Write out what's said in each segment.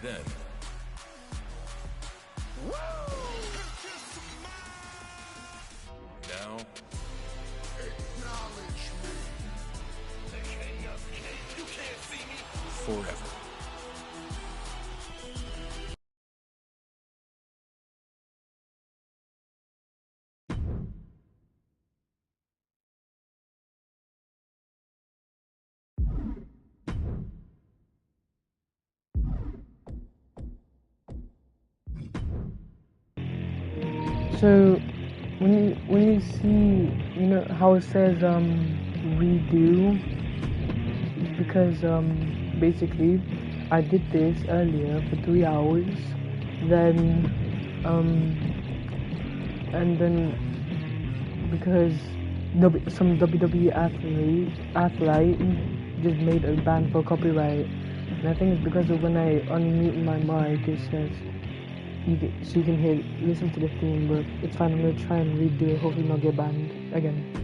then. Now, acknowledge me. The king of kings. You can't see me forever. So when you see, you know how it says redo, because basically I did this earlier for 3 hours, then and then because some WWE athlete just made a ban for copyright, and I think it's because of when I unmute my mic it says so you can listen to the theme, but it's fine. I'm gonna try and redo it, hopefully not get banned again.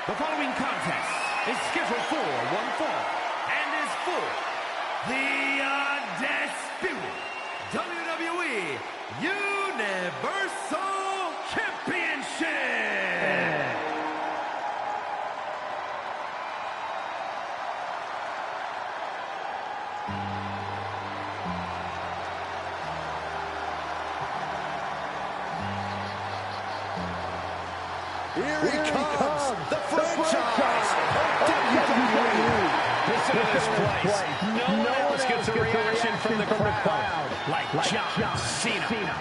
The following contest is scheduled for one fall and is for the undisputed WWE Universal Championship. Here he comes, the franchise WWE. Listen to this place. No one else gets a reaction from the crowd like John Cena.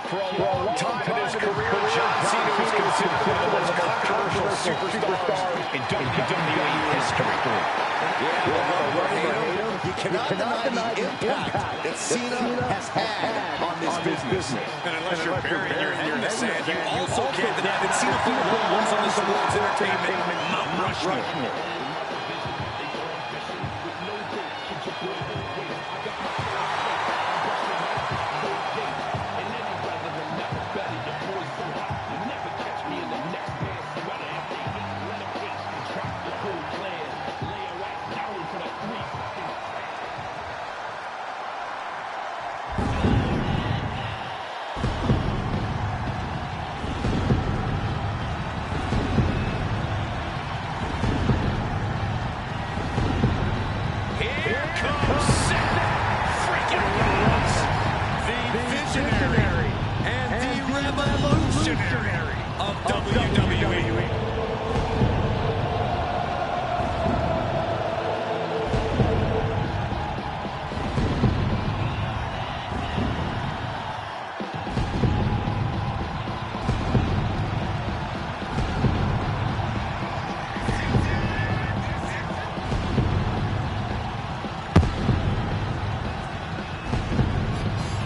For a long time in his career, John Cena was considered one of the most controversial superstars in WWE history. You cannot deny the impact that Cena has had on this business. And unless you're burying your head in the sand, you also can't deny that Cena put walls on the sports entertainment Mount Rushmore. Of WWE.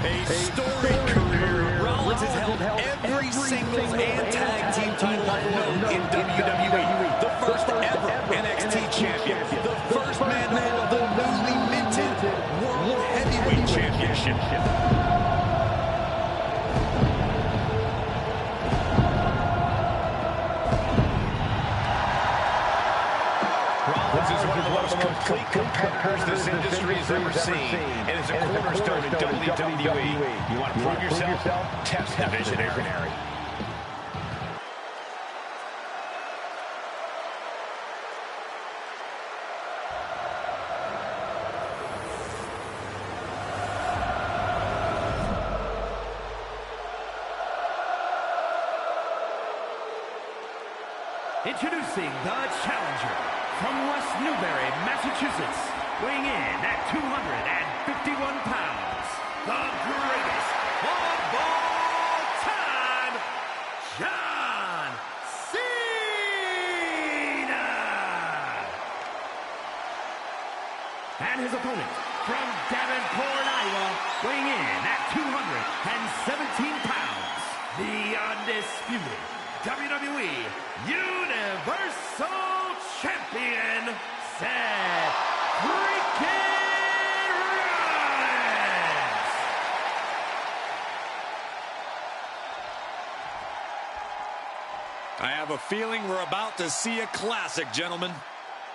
A storied career. Rollins has held every singles and tag team title of note in WWE. The first ever NXT champion. The first man to hold the newly minted World Heavyweight Championship. Rollins competitors this industry has ever seen, and is a cornerstone in WWE. You want to prove yourself? Test the visionary. Introducing the challenger from West Newbury, Massachusetts, weighing in at 251 pounds, the greatest of all time, John Cena! And his opponent from Davenport, Iowa, weighing in at 217 pounds, the undisputed WWE Universal Champion, Seth freaking Rollins! I have a feeling we're about to see a classic, gentlemen.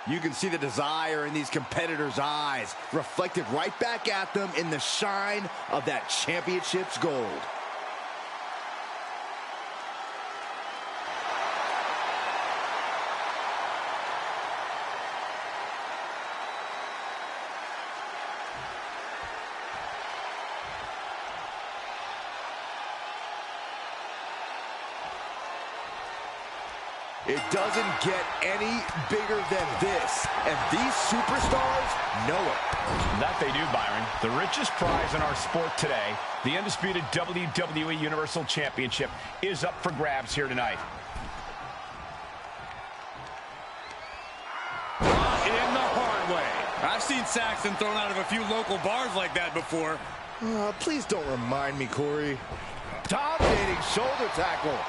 You can see the desire in these competitors' eyes, reflected right back at them in the shine of that championship's gold. It doesn't get any bigger than this, and these superstars know it. That they do, Byron. The richest prize in our sport today, the undisputed WWE Universal Championship, is up for grabs here tonight. In the hard way. I've seen Saxton thrown out of a few local bars like that before. Please don't remind me, Corey. Dominating shoulder tackle.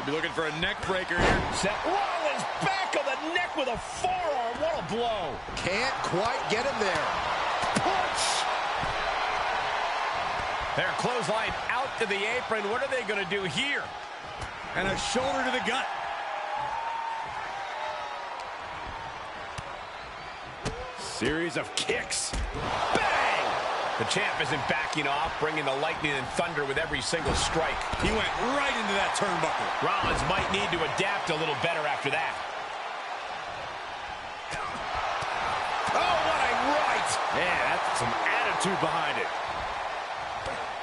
Be looking for a neck breaker here. Seth Rollins back of the neck with a forearm. What a blow. Can't quite get him there. Punch! Their clothesline out to the apron. What are they going to do here? And a shoulder to the gut. Series of kicks. Bang! The champ isn't backing off, bringing the lightning and thunder with every single strike. He went right into that turnbuckle. Rollins might need to adapt a little better after that. Oh, what a right! Yeah, that's some attitude behind it.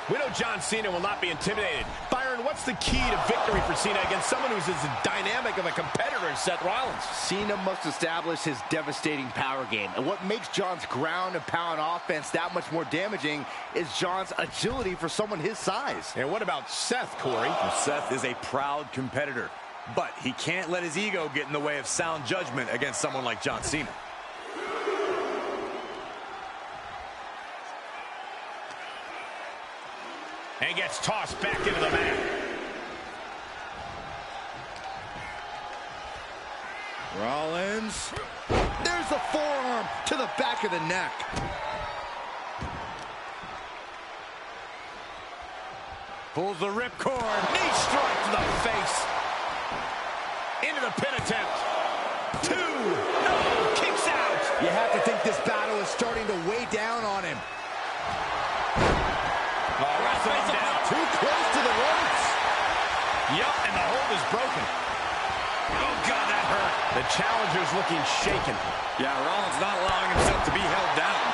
We know John Cena will not be intimidated. Byron, what's the key to victory for Cena against someone who's as dynamic of a competitor as Seth Rollins? Cena must establish his devastating power game. And what makes John's ground and pound offense that much more damaging is John's agility for someone his size. And what about Seth, Corey? Well, Seth is a proud competitor, but he can't let his ego get in the way of sound judgment against someone like John Cena. And gets tossed back into the mat. Rollins. There's the forearm to the back of the neck. Pulls the ripcord. Knee strike to the face. Into the pin attempt. 2. No, kicks out. You have to think this battle is starting to weigh down on him. Wrestling him down. Too close to the ropes. Yup, and the hold is broken. Oh, God, that hurt. The challenger's looking shaken. Yeah, Rollins not allowing himself to be held down.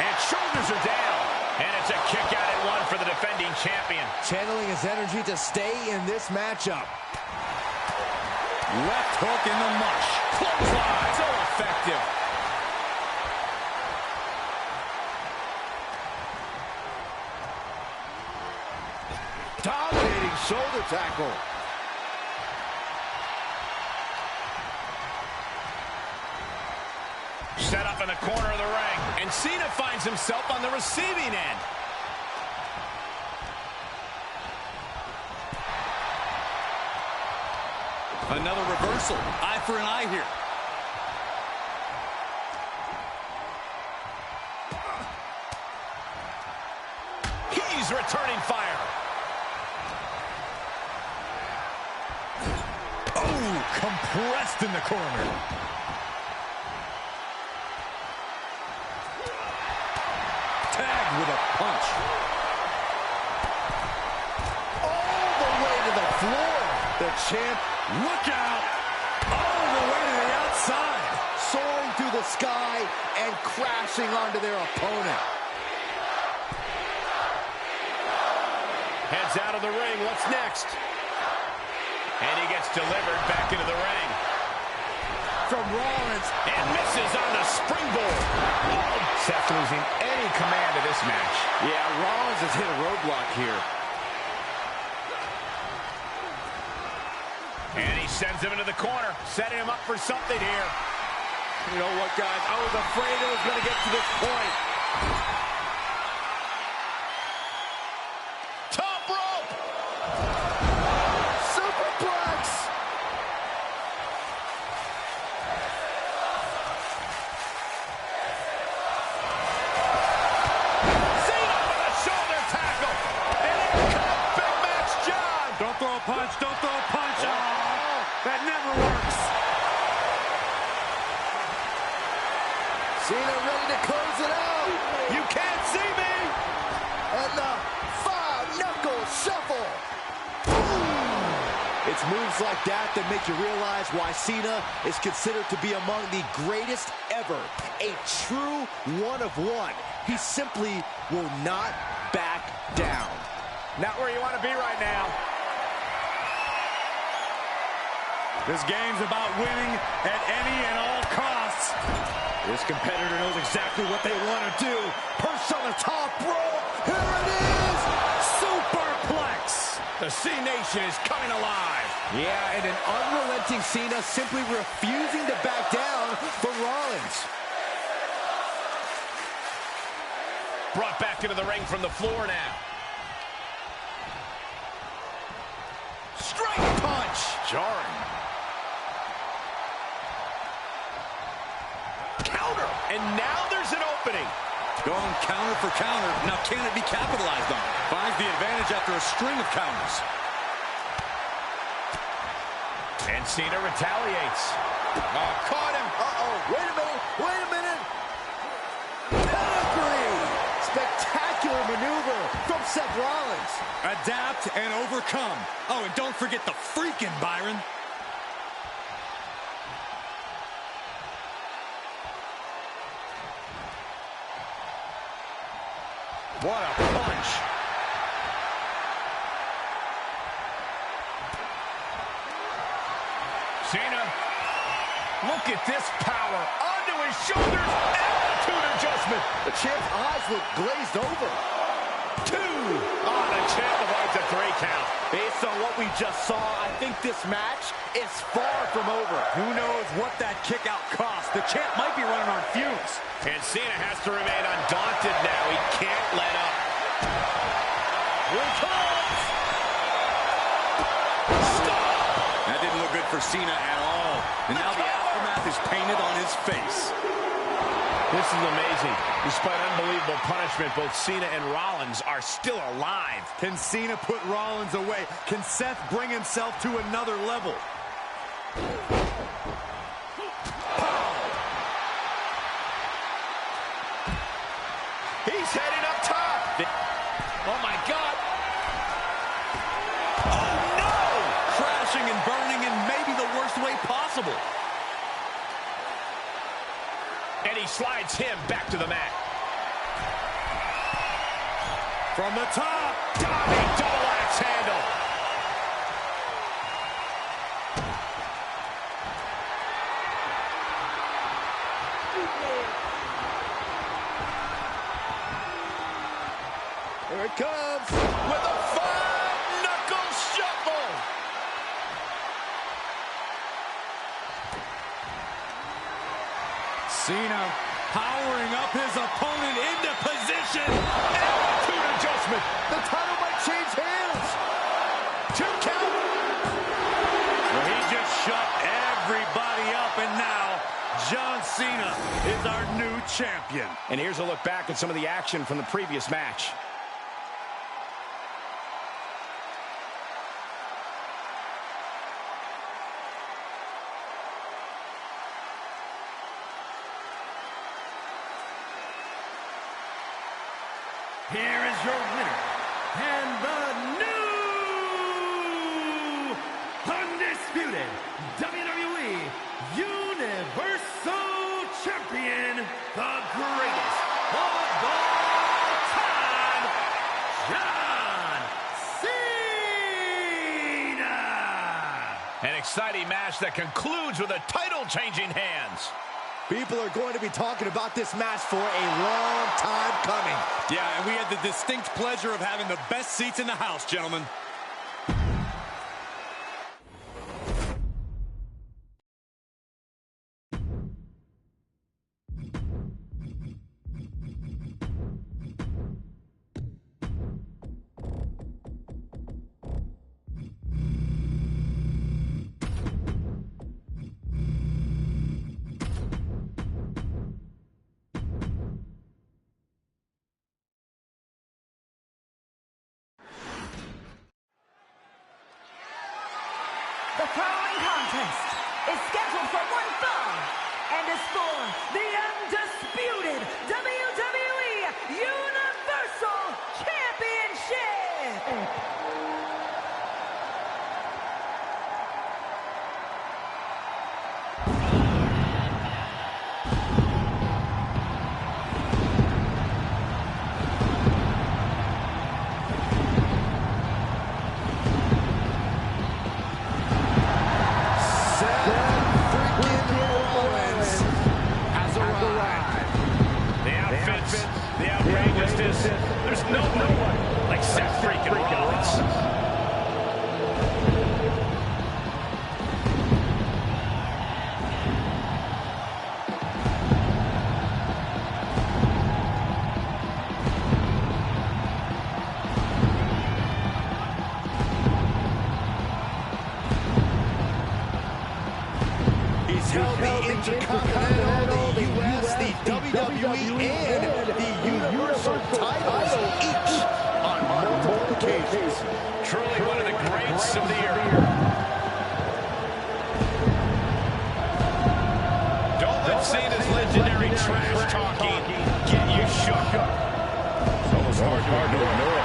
And shoulders are down. And it's a kick out at 1 for the defending champion. Channeling his energy to stay in this matchup. Left hook in the mush. Clothesline. So effective. Dominating shoulder tackle. Set up in the corner of the ring. And Cena finds himself on the receiving end. Another reversal. Eye for an eye here. He's returning fire. compressed in the corner. Tagged with a punch. All the way to the floor. The champ, Look out! All the way to the outside. soaring through the sky and crashing onto their opponent. Heads out of the ring. What's next? And he gets delivered back into the ring. From Rollins. And misses on the springboard. Oh, Seth losing any command of this match. Yeah, Rollins has hit a roadblock here. And he sends him into the corner, setting him up for something here. You know what, guys? I was afraid it was going to get to this point. Top rope! Superplex! Cena with a shoulder tackle. And here comes Big Match John. Don't throw a punch. Don't throw a punch. Oh, that never works. Cena ready to close it out. You can't see me. And the five-knuckle shuffle. Boom! It's moves like that that make you realize why Cena is considered to be among the greatest ever. A true one-of-one. He simply will not back down. Not where you want to be right now. This game's about winning at any and all costs. This competitor knows exactly what they want to do. Perched on the top rope. Here it is. Superplex. The C Nation is coming alive. Yeah, and an unrelenting Cena simply refusing to back down for Rollins. Brought back into the ring from the floor now. Straight punch. Jarring. Counter. And now there's an opening. Going counter for counter. Now can it be capitalized on? Finds the advantage after a string of counters. And Cena retaliates. Oh, caught him. Uh-oh. Wait a minute. Wait a minute. Pedigree. Spectacular maneuver from Seth Rollins. Adapt and overcome. Oh, and don't forget the freaking Byron. What a punch. Cena. Look at this power. Onto his shoulders. Attitude adjustment. The champ's eyes look glazed over. Two. Oh, the champ avoids a 3 count. Based on what we just saw, I think this match is far from over. Who knows what that kick out cost? The champ might be running on fumes. And Cena has to remain undaunted now. He can't let up. Here it comes. Stop. That didn't look good for Cena at all. And now the aftermath is painted on his face. This is amazing. Despite unbelievable punishment, both Cena and Rollins are still alive. Can Cena put Rollins away? Can Seth bring himself to another level? He's heading up top. Oh, my God. Oh, no! Crashing and burning in maybe the worst way possible. And he slides him back to the mat. From the top. Diving double axe handle. Here it comes. With a 5-knuckle shuffle. Cena powering up his opponent into position. Attitude adjustment. The title might change hands. 2 count. Well, he just shut everybody up, and now John Cena is our new champion. And here's a look back at some of the action from the previous match. here is your winner, and the new undisputed WWE Universal Champion, the greatest of all time, John Cena! An exciting match that concludes with a title-changing hands. People are going to be talking about this match for a long time coming. Yeah, and we had the distinct pleasure of having the best seats in the house, gentlemen. The following contest is scheduled for one fall and is for the undisputed WWE Universal Championship. The outrageousness. There's no one like Seth freaking Rollins. He's held the Intercontinental, the US, the WWE, and the Universal titles, each on multiple occasions. Truly one of the greats of the era. Don't let Cena's legendary trash talking get you shook up. It's almost hard to ignore.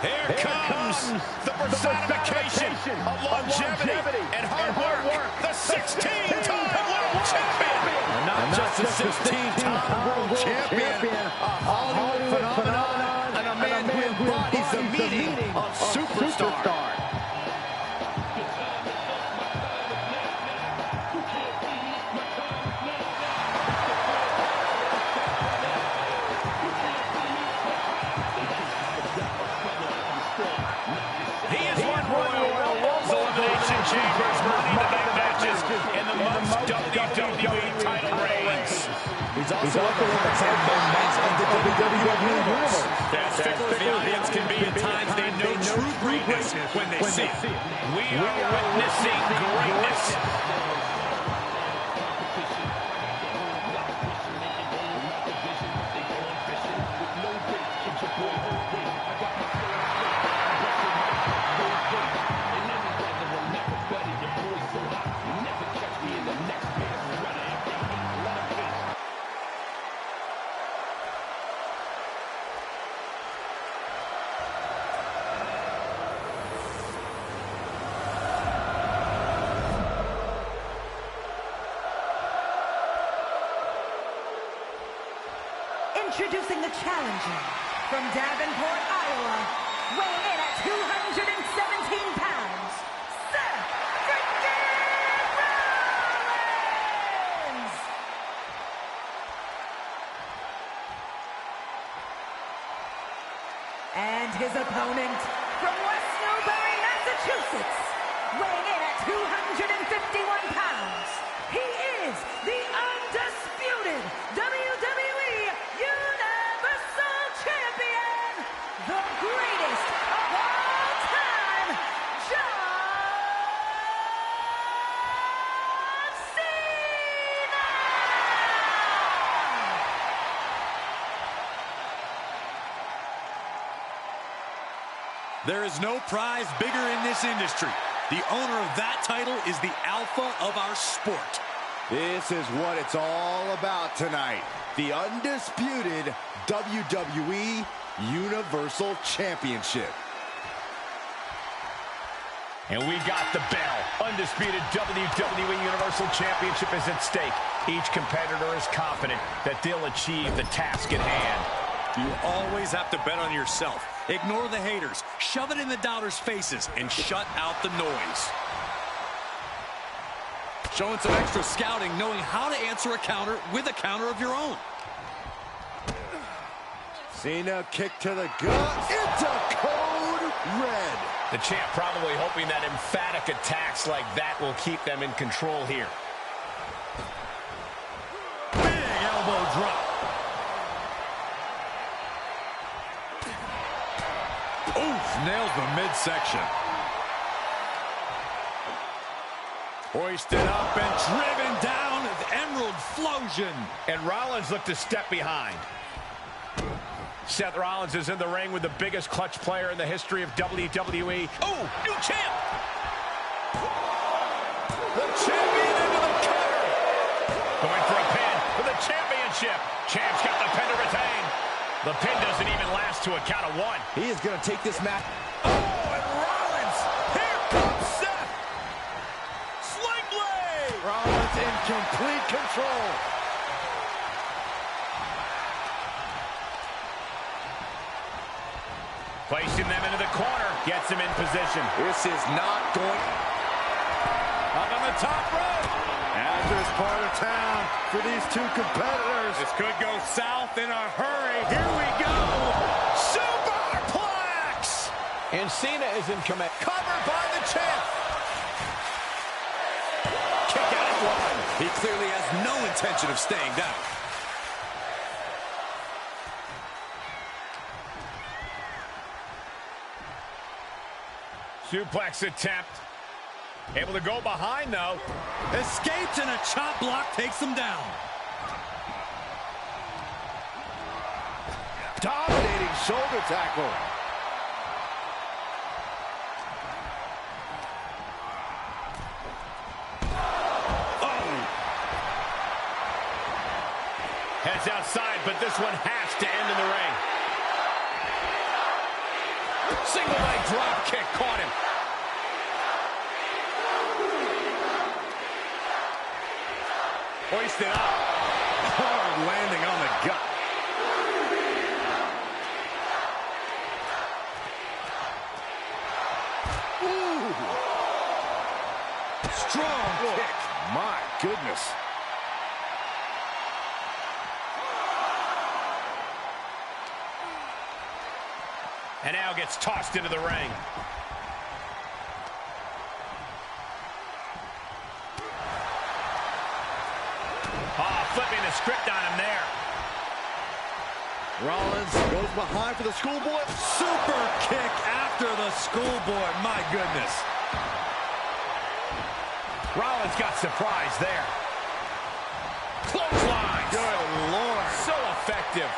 Here comes the personification of longevity and hard work, the 16-time world champion. And not just a 16-time world champion, a Hollywood phenomenon, and a man who embodies the meaning of superstar. Chambers, Money in the Bank matches, and the most WWE title reigns. He's also one of the minds of the WWE Universe. As fickle as the audience can be at times, they know true greatness when they see it. We are witnessing greatness. Introducing the challenger from Davenport, Iowa, weighing in at 217 pounds, Seth freaking Rollins! And his opponent from West Newbury, Massachusetts, weighing in at 251 pounds, he is the undisputed WWE Universal Champion, the greatest of all time, John Cena! There is no prize bigger in this industry. The owner of that title is the alpha of our sport. This is what it's all about tonight. The undisputed WWE Universal Championship. And we got the bell. Undisputed WWE Universal Championship is at stake. Each competitor is confident that they'll achieve the task at hand. You always have to bet on yourself. Ignore the haters, shove it in the doubters' faces, and shut out the noise. Showing some extra scouting, knowing how to answer a counter with a counter of your own. Cena kick to the gut. Into code red. The champ probably hoping that emphatic attacks like that will keep them in control here. Big elbow drop. Oof, nails the midsection. Hoisted up and driven down with Emerald Flosion. And Rollins looked to step behind. Seth Rollins is in the ring with the biggest clutch player in the history of WWE. Oh, new champ! The champion into the cover. Going for a pin for the championship. Champ's got the pin to retain. The pin doesn't even last to a count of one. He is going to take this match. Oh, and Rollins! Here comes Seth! Sling blade! Rollins in complete control. Placing them into the corner. Gets him in position. This is not going... Up on the top rope. Hazardous part of town for these two competitors. This could go south in a hurry. Here we go. Superplex! And Cena is in command. Covered by the champ. Kick out at one. He clearly has no intention of staying down. Suplex attempt. Able to go behind, though. Escapes and a chop block takes him down. Dominating shoulder tackle. Oh! Heads outside, but this one has to end in the ring. Single leg drop kick caught him. Hoisted up. Hard landing on the gut. Ooh. Strong kick. My goodness. And now gets tossed into the ring. Flipping the script on him there. Rollins goes behind for the schoolboy. Super kick after the schoolboy. My goodness. Rollins got surprised there. Clothesline. Good Lord. So effective.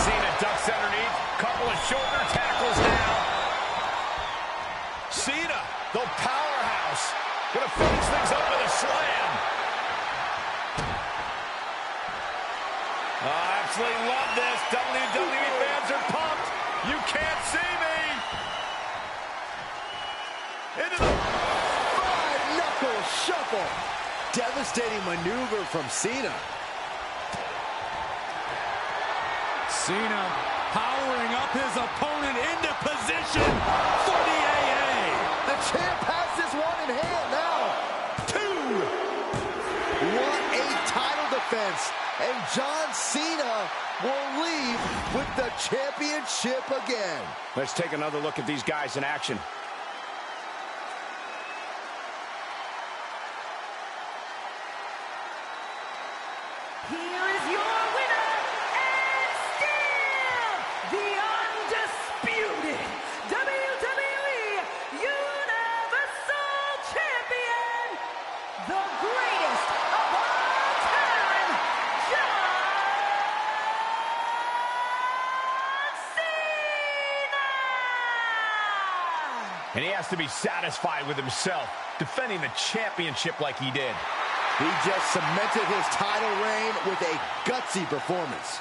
Cena ducks underneath. Couple of shoulder tackles now. Cena, the powerhouse, gonna finish things up with a slam. I absolutely love this. WWE fans are pumped. You can't see me. Into the Five-knuckle shuffle. Devastating maneuver from Cena. Cena powering up his opponent into position for the AA. The champ has this one in hand now. Two. What a title defense. And John Cena will leave with the championship again. Let's take another look at these guys in action. Here is your winner, and still the undisputed WWE Universal Champion, the greatest of all time, John And he has to be satisfied with himself, defending the championship like he did. He just cemented his title reign with a gutsy performance.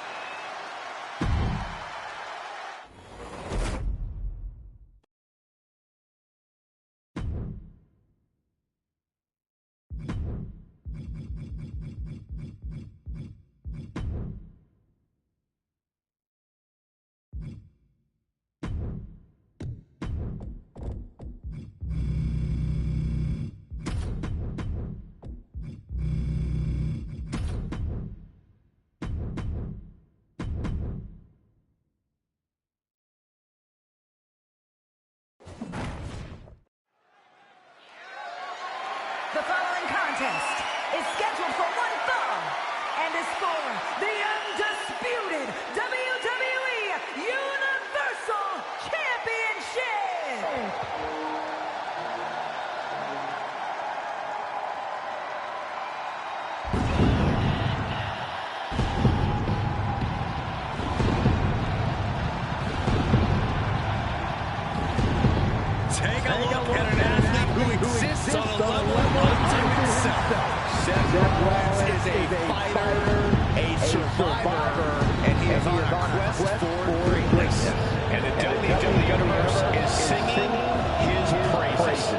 The following contest is scheduled for one fall and is for the undisputed WWE Universal Championship. Take a look at an athlete who exists on a level unto himself. Seth Rollins is a fighter, a survivor, and he is on a quest for greatness. And the WWE Universe is singing his praises.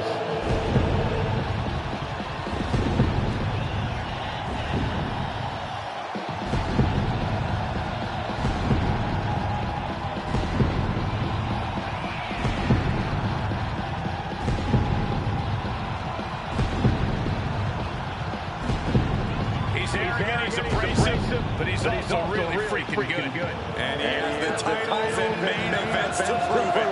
He's arrogant, he's abrasive, but he's also really freaking good. And he has the titles and main events to prove it.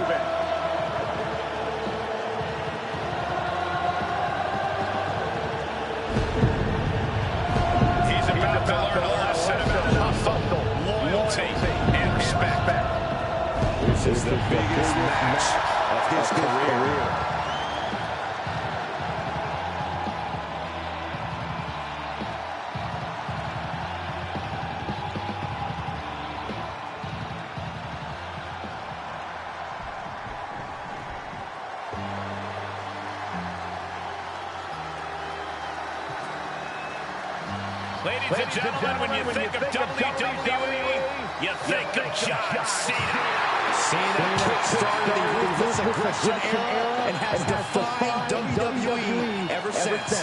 He's about to learn a lesson about hustle, loyalty, and respect. This is the biggest match of his career. Ladies and gentlemen, when you think of WWE, you think of John Cena. Cena kickstarted the ruthless aggression era and has defined WWE ever since.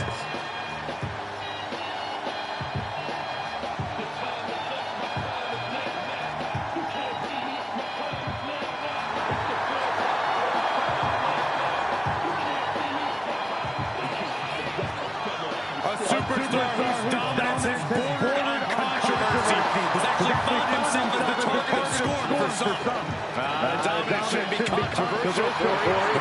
Superstar whose dominance is born on controversy has actually found himself as the target of scorn for some. Dominance should be controversial, Corey.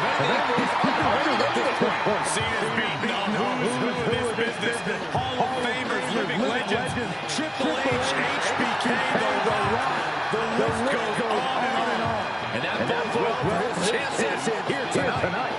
Cena's beaten on who's who in this business. Hall of Famers, living legends. Triple H, HBK, The Rock. The list goes on and on. And that bodes well for his chances here tonight.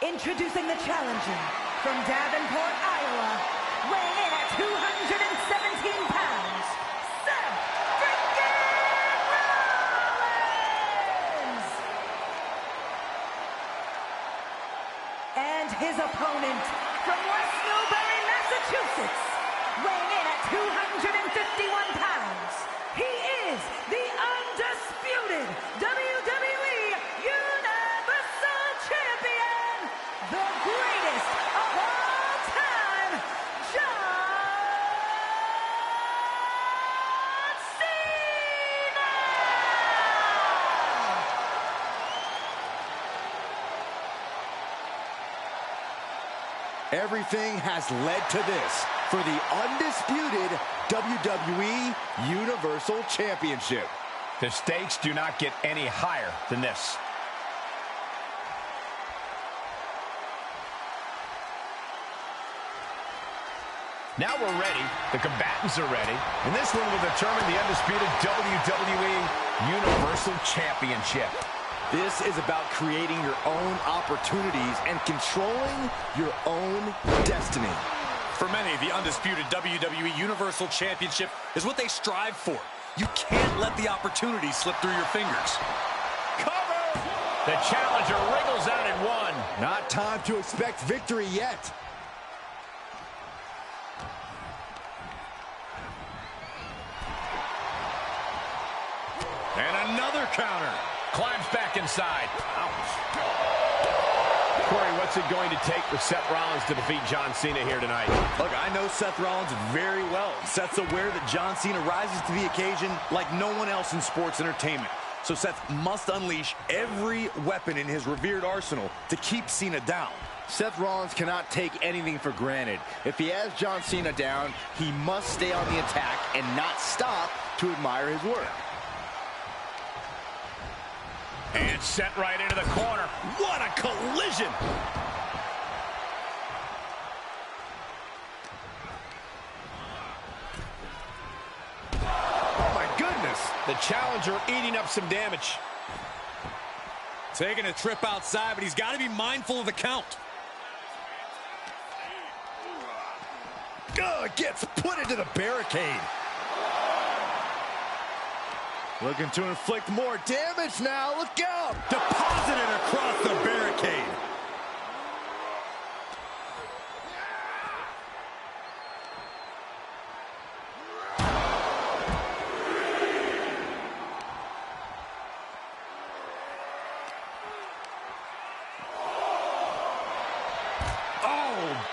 Introducing the challenger from Davenport, Iowa, weighing in at 217 pounds, Seth freaking Rollins! And his opponent from West Newbury, Massachusetts, weighing in at 251 pounds, he is the undisputed WWE Universal Champion, the greatest of all time, John Cena! Everything has led to this for the undisputed WWE Universal Championship. The stakes do not get any higher than this. Now we're ready. The combatants are ready. And this one will determine the undisputed WWE Universal Championship. This is about creating your own opportunities and controlling your own destiny. For many, the undisputed WWE Universal Championship is what they strive for. You can't let the opportunity slip through your fingers. Cover! The challenger wriggles out and won. Not time to expect victory yet. And another counter. Climbs back inside. Ouch. Corey, what's it going to take for Seth Rollins to defeat John Cena here tonight? Look, I know Seth Rollins very well. Seth's aware that John Cena rises to the occasion like no one else in sports entertainment. So Seth must unleash every weapon in his revered arsenal to keep Cena down. Seth Rollins cannot take anything for granted. If he has John Cena down, he must stay on the attack and not stop to admire his work. And set right into the corner. What a collision! Oh my goodness! The challenger eating up some damage. Taking a trip outside, but he's got to be mindful of the count. Gets put into the barricade. Looking to inflict more damage now. Look out! Deposited across the barricade. Oh!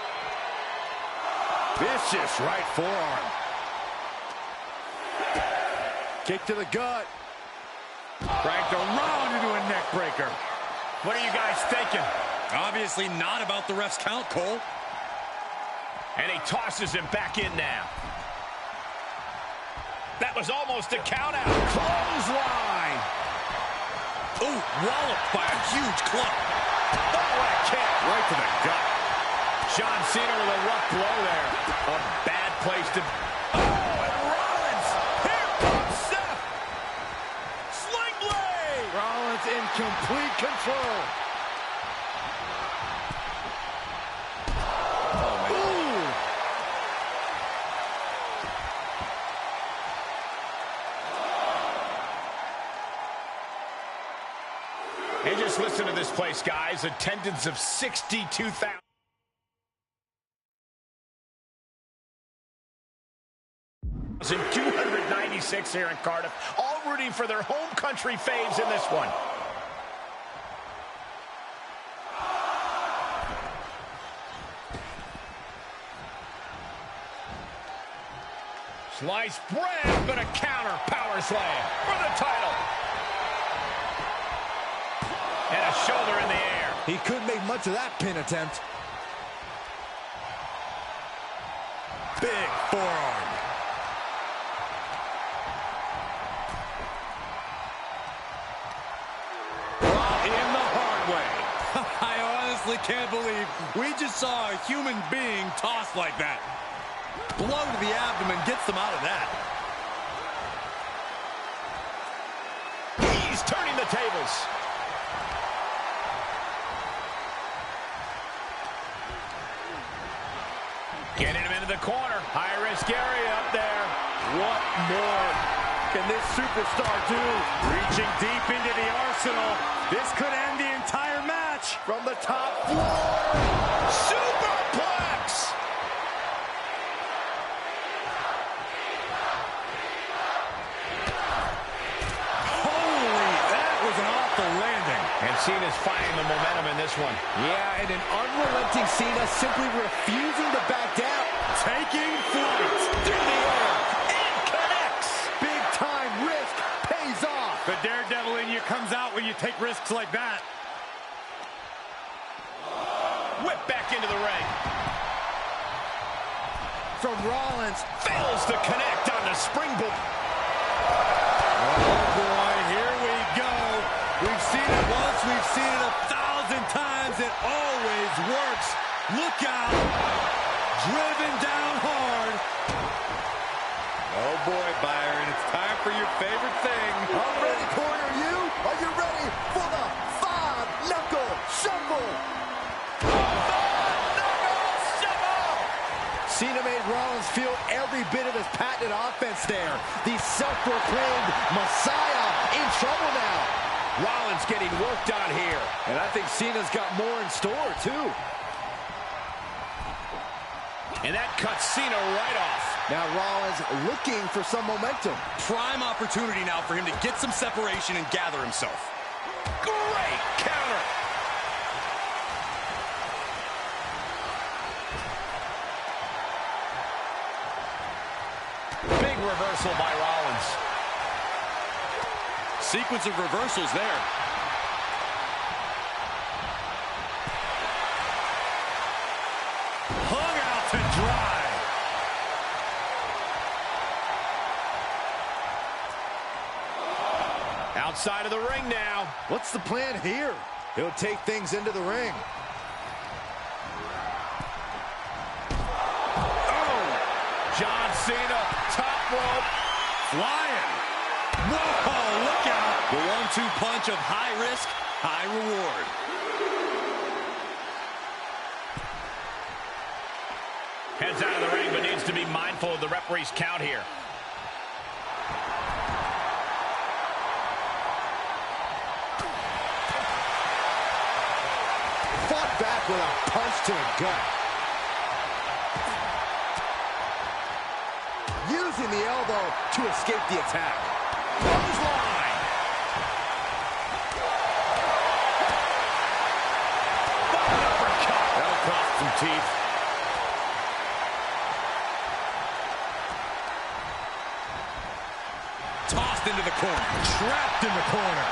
Vicious right forearm. Kick to the gut. Cranked around into a neck breaker. What are you guys thinking? Obviously not about the ref's count, Cole. And he tosses him back in now. That was almost a count out. Clothesline. Ooh, walloped by a huge club. Oh, what a kick. Right to the gut. John Cena with a rough blow there. A bad place to... Oh, and Rollins. Here comes Seth. Sling blade. Rollins in complete control. And just listen to this place, guys. Attendance of 62,000. 296 here in Cardiff, all rooting for their home country faves in this one. Sliced bread, but a counter power slam for the title. And a shoulder in the air. He couldn't make much of that pin attempt. Big forearm. In the hard way. I honestly can't believe we just saw a human being tossed like that. Blow to the abdomen gets them out of that. He's turning the tables. Getting him into the corner. High-risk area up there. What more can this superstar do? Reaching deep into the arsenal. This could end the entire match. From the top floor. Superplex! Holy, that was an awful landing. And Cena's finding the momentum in this one. Yeah, and an unrelenting Cena simply refusing to back down. Taking flight through the air and connects. Big time risk pays off. The daredevil in you comes out when you take risks like that. Whip back into the ring. From Rollins. Fails to connect on the springboard. Oh boy, here we go. We've seen it once, we've seen it 1,000 times. It always works. Look out. driven down hard. Oh boy, Byron, it's time for your favorite thing. I'm ready, Corey. Are you? Are you ready for the five-knuckle shuffle? Cena made Rollins feel every bit of his patented offense there. The self-proclaimed Messiah in trouble now. Rollins getting worked on here. And I think Cena's got more in store, too. And that cuts Cena right off. Now Rollins looking for some momentum. Prime opportunity now for him to get some separation and gather himself. Great counter. Big reversal by Rollins. Sequence of reversals there. Hung out to dry. Outside of the ring now. What's the plan here? He'll take things into the ring. Oh! John Cena, top rope, flying. Whoa, look out. The 1-2 punch of high risk, high reward. Heads out of the ring, but needs to be mindful of the referee's count here. Fought back with a punch to the gut. Using the elbow to escape the attack. Clothesline. Button uppercut. That'll cost some teeth. Tossed into the corner. Trapped in the corner.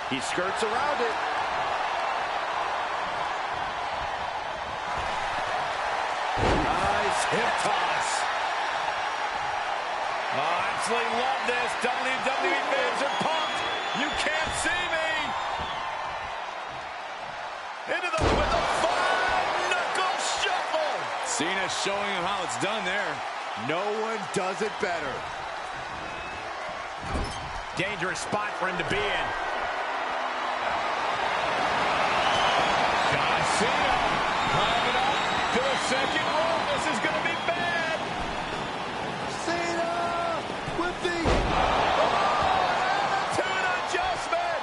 He skirts around it. Nice hip toss. Oh, I absolutely love this. WWE fans are pumped. You can't see me. Into the with a five-knuckle shuffle. Cena showing him how it's done there. No one does it better. Dangerous spot for him to be in. John Cena climbing up to the second rope. This is going to be bad. Cena with the Attitude adjustment.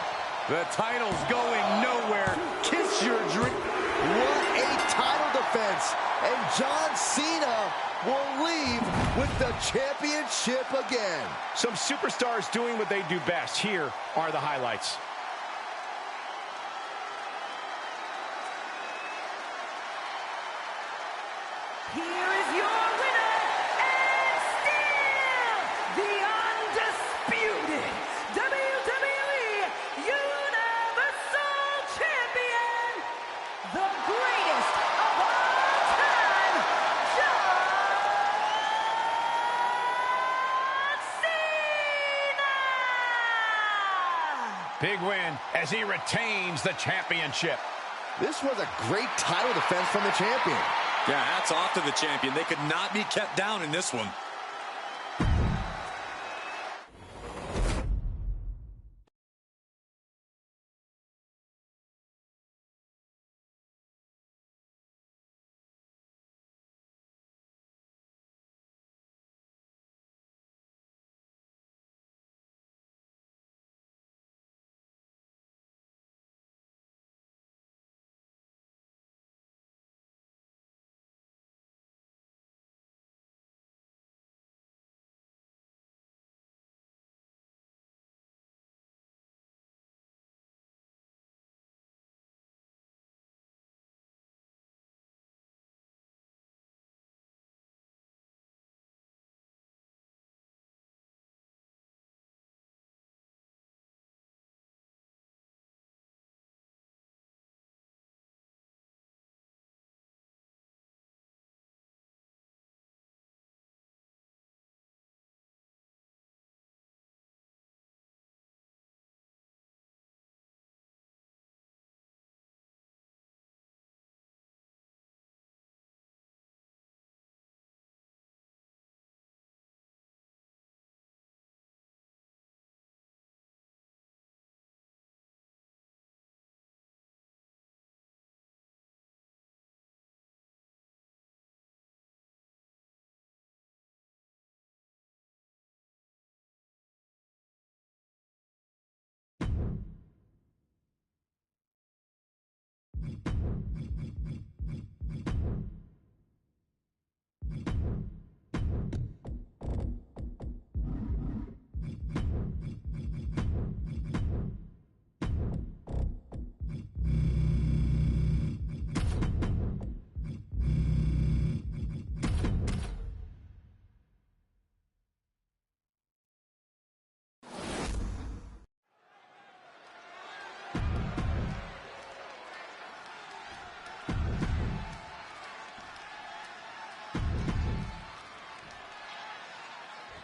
The title's going nowhere. kiss your dream. What a title defense. And John Cena will leave with the championship again. Some superstars doing what they do best. Here are the highlights. Here is your winner, and still the undisputed WWE Universal Champion, the greatest of all time, John Cena! Big win as he retains the championship. This was a great title defense from the champion. Yeah, hats off to the champion. They could not be kept down in this one.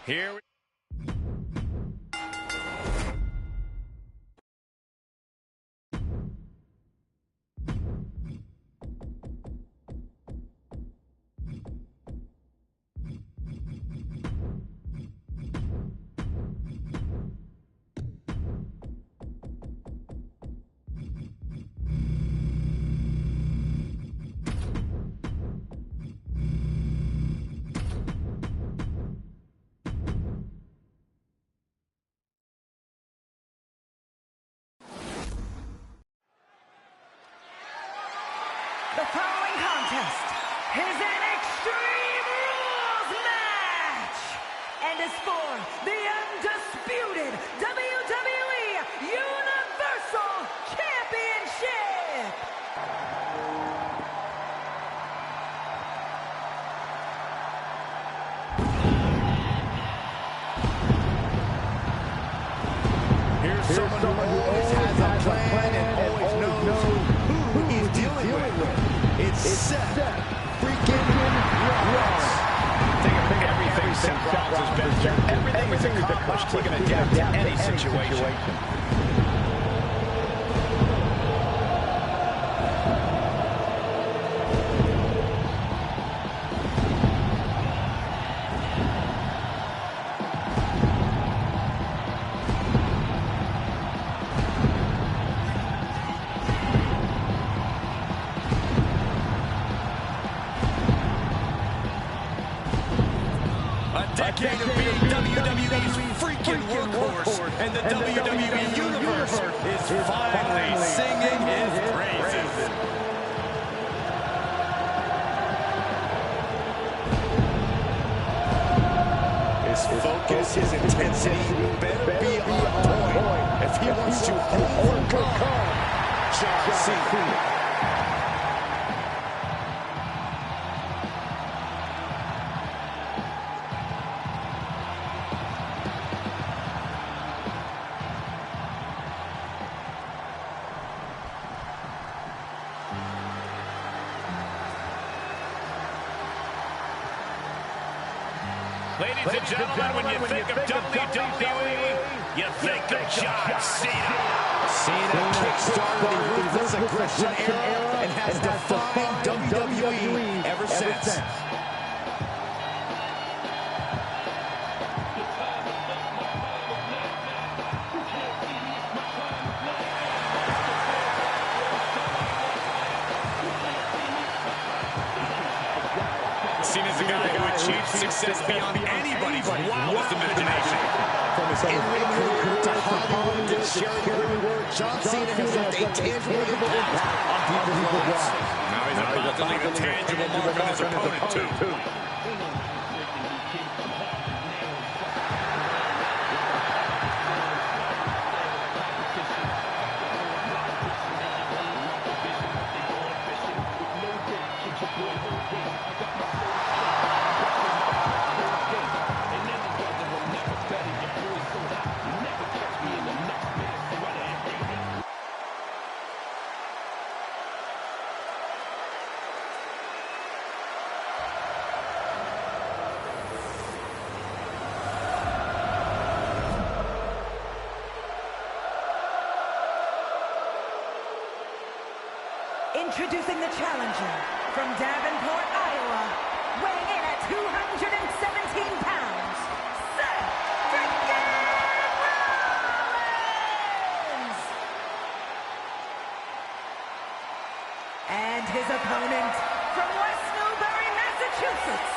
Here we The following contest is an Extreme Rules match and is for the undisputed WWE Universal Championship. Here's someone who always has a plan and always knows who he's dealing with. It's Seth freaking Rollins. think of everything Seth Rollins has been through. Everything he's accomplished. He can adapt to any situation. A decade of being WWE's freaking workhorse, and the WWE Universe is finally singing his praises. His focus, his intensity better be on point if he wants to overcome John Cena. Ladies and gentlemen, when you think of WWE, you think of John Cena. Cena kickstarted the ruthless aggression era and has defined WWE ever since. Cena's a guy who achieved success beyond anybody's wildest imagination. From his in-ring career to Hollywood to Cherry, John Cena has left a tangible impact on people's lives. Now he's about to leave a tangible mark on his opponent, too. Introducing the challenger from Davenport, Iowa, weighing in at 217 pounds, Seth freaking Rollins! And his opponent from West Newbury, Massachusetts,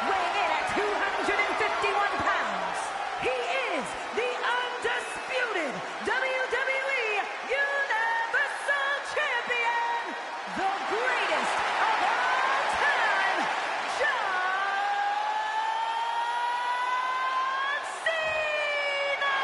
weighing in at 251 pounds, he is the undisputed WWE Universal Champion, the greatest of all time, John Cena!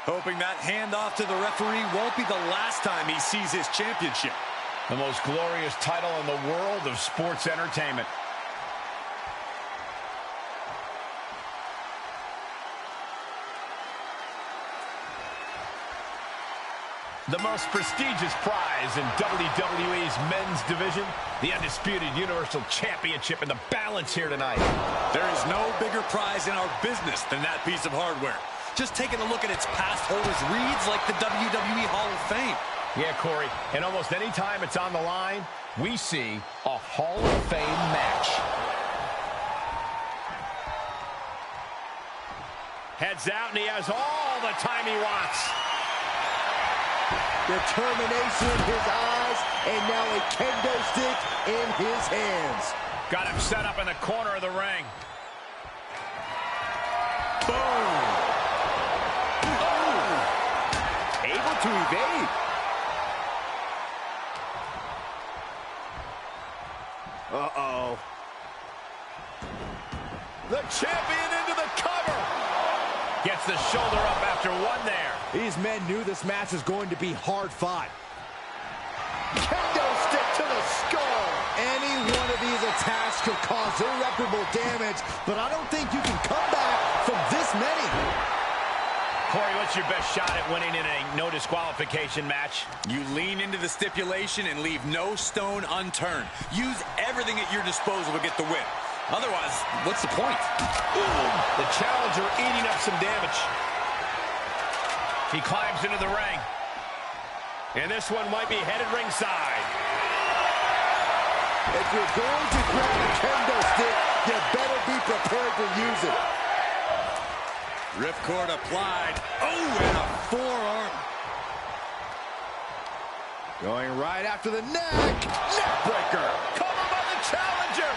Hoping that handoff to the referee won't be the last time he sees his championship. The most glorious title in the world of sports entertainment. The most prestigious prize in WWE's men's division, the Undisputed Universal Championship, and the balance here tonight. There is no bigger prize in our business than that piece of hardware. Just taking a look at its past holders reads like the WWE Hall of Fame. Yeah, Corey, and almost any time it's on the line, we see a Hall of Fame match. Heads out, and he has all the time he wants. Determination in his eyes, and now a kendo stick in his hands. Got him set up in the corner of the ring. Boom! Oh! Able to evade. Uh-oh. The champion into the cover. Gets the shoulder up after one there. These men knew this match was going to be hard fought. Kendo stick to the skull. Any one of these attacks could cause irreparable damage, but I don't think you can come back from this many. Corey, what's your best shot at winning in a no disqualification match? You lean into the stipulation and leave no stone unturned. Use everything at your disposal to get the win. Otherwise, what's the point? Ooh, the challenger eating up some damage. He climbs into the ring. And this one might be headed ringside. If you're going to grab a kendo stick, you better be prepared to use it. Ripcord applied. Oh, and a forearm. Going right after the neck. Neckbreaker. Covered by the challenger.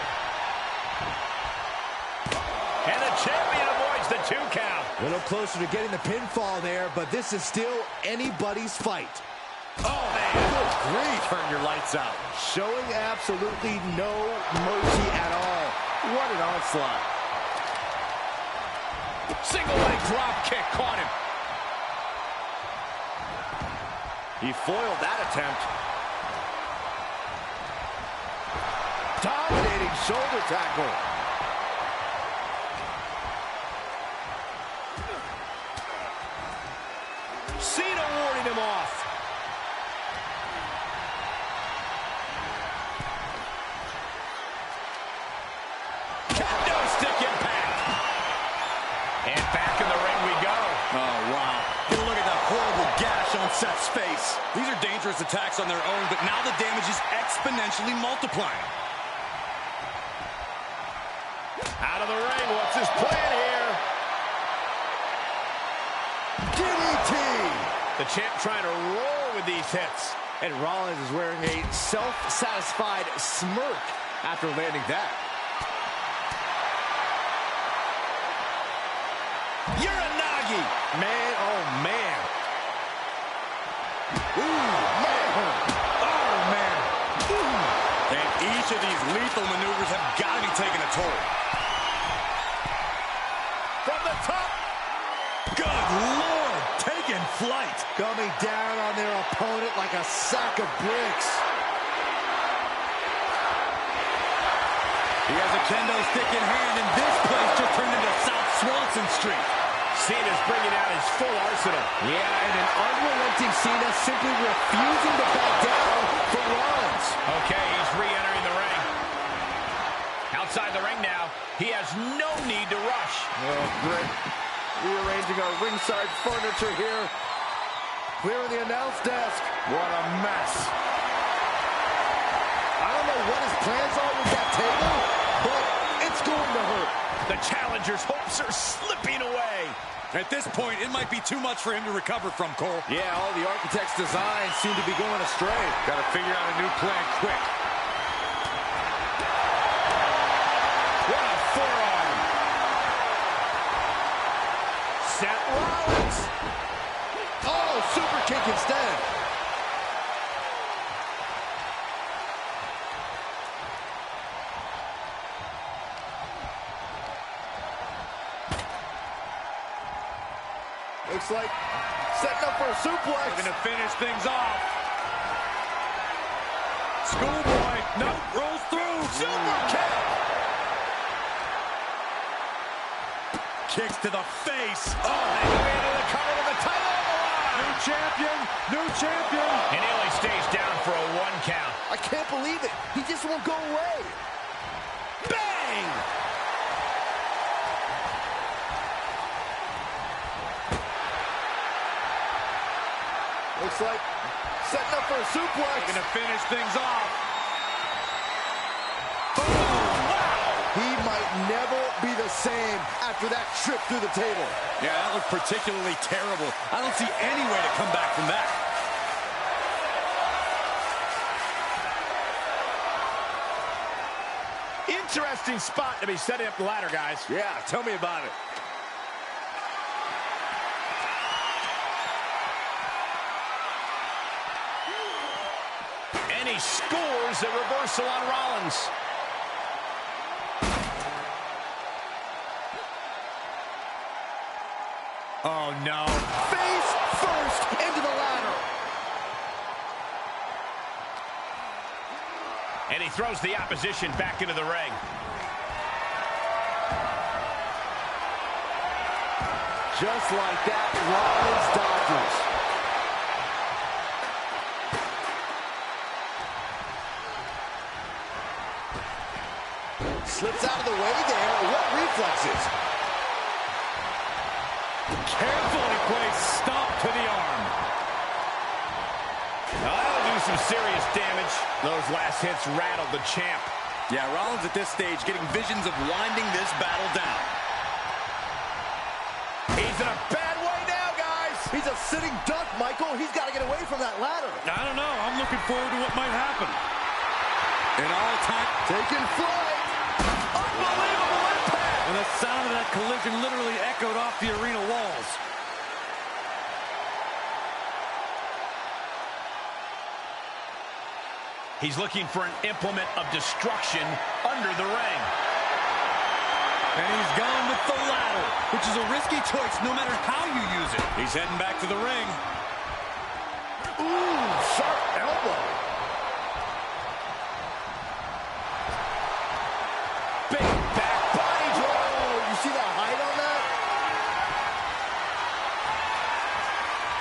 And the champion avoids the 2 count. A little closer to getting the pinfall there, but this is still anybody's fight. Oh, man. Good grief. Turn your lights out. Showing absolutely no mercy at all. What an onslaught. Single leg drop kick caught him. He foiled that attempt. Dominating shoulder tackle. Cena warding him off. Kendo stick impact. And back in the ring we go. Oh, wow. Get a look at that horrible gash on Seth's face. These are dangerous attacks on their own, but now the damage is exponentially multiplying. Out of the ring, what's his plan here? DDT! The champ trying to roll with these hits. And Rollins is wearing a self-satisfied smirk after landing that. Uranagi! Man, oh man. Ooh, man. Oh man. And each of these lethal maneuvers have got to be taking a toll. From the top. Good Lord, taking flight. Coming down on their opponent like a sack of bricks. He has a kendo stick in hand, and this place just turned into South Swanson Street. Cena's bringing out his full arsenal. Yeah, and an unrelenting Cena simply refusing to back down for Rollins. Okay, he's re-entering the ring. Outside the ring now. He has no need to rush. Oh, great. Rearranging our ringside furniture here. Clearing the announce desk. What a mess. I don't know what his plans are with that table, but it's going to hurt. The challenger's hopes are slipping away. At this point, it might be too much for him to recover from, Cole. Yeah, all the architect's designs seem to be going astray. Got to figure out a new plan quick. What a forearm. Seth Rollins. Oh, super kick instead. Looks like setting up for a suplex. Looking to finish things off. Schoolboy, no, rolls through. Super kick. Kicks to the face. Oh, they go into the cover with the title on the line. New champion, new champion. And he only stays down for a 1 count. I can't believe it. He just won't go away. Bang! Looks like setting up for a suplex. Going to finish things off. He might never be the same after that trip through the table. Yeah, that looked particularly terrible. I don't see any way to come back from that. Interesting spot to be setting up the ladder, guys. Yeah, tell me about it. And he scores a reversal on Rollins. Oh, no. Face first into the ladder. And he throws the opposition back into the ring. Just like that, Rollins dodges. Slips out of the way there. What reflexes? Carefully placed stomp to the arm. Now that'll do some serious damage. Those last hits rattled the champ. Yeah, Rollins at this stage getting visions of winding this battle down. He's in a bad way now, guys. He's a sitting duck, Michael. He's got to get away from that ladder. I don't know. I'm looking forward to what might happen. In all time, Taking flight. Unbelievable impact. and the sound of that collision literally echoed off the arena walls. He's looking for an implement of destruction under the ring. And he's gone with the ladder, which is a risky choice no matter how you use it. He's heading back to the ring. Ooh, sharp elbow. Big back body drop. Oh, you see that height on that?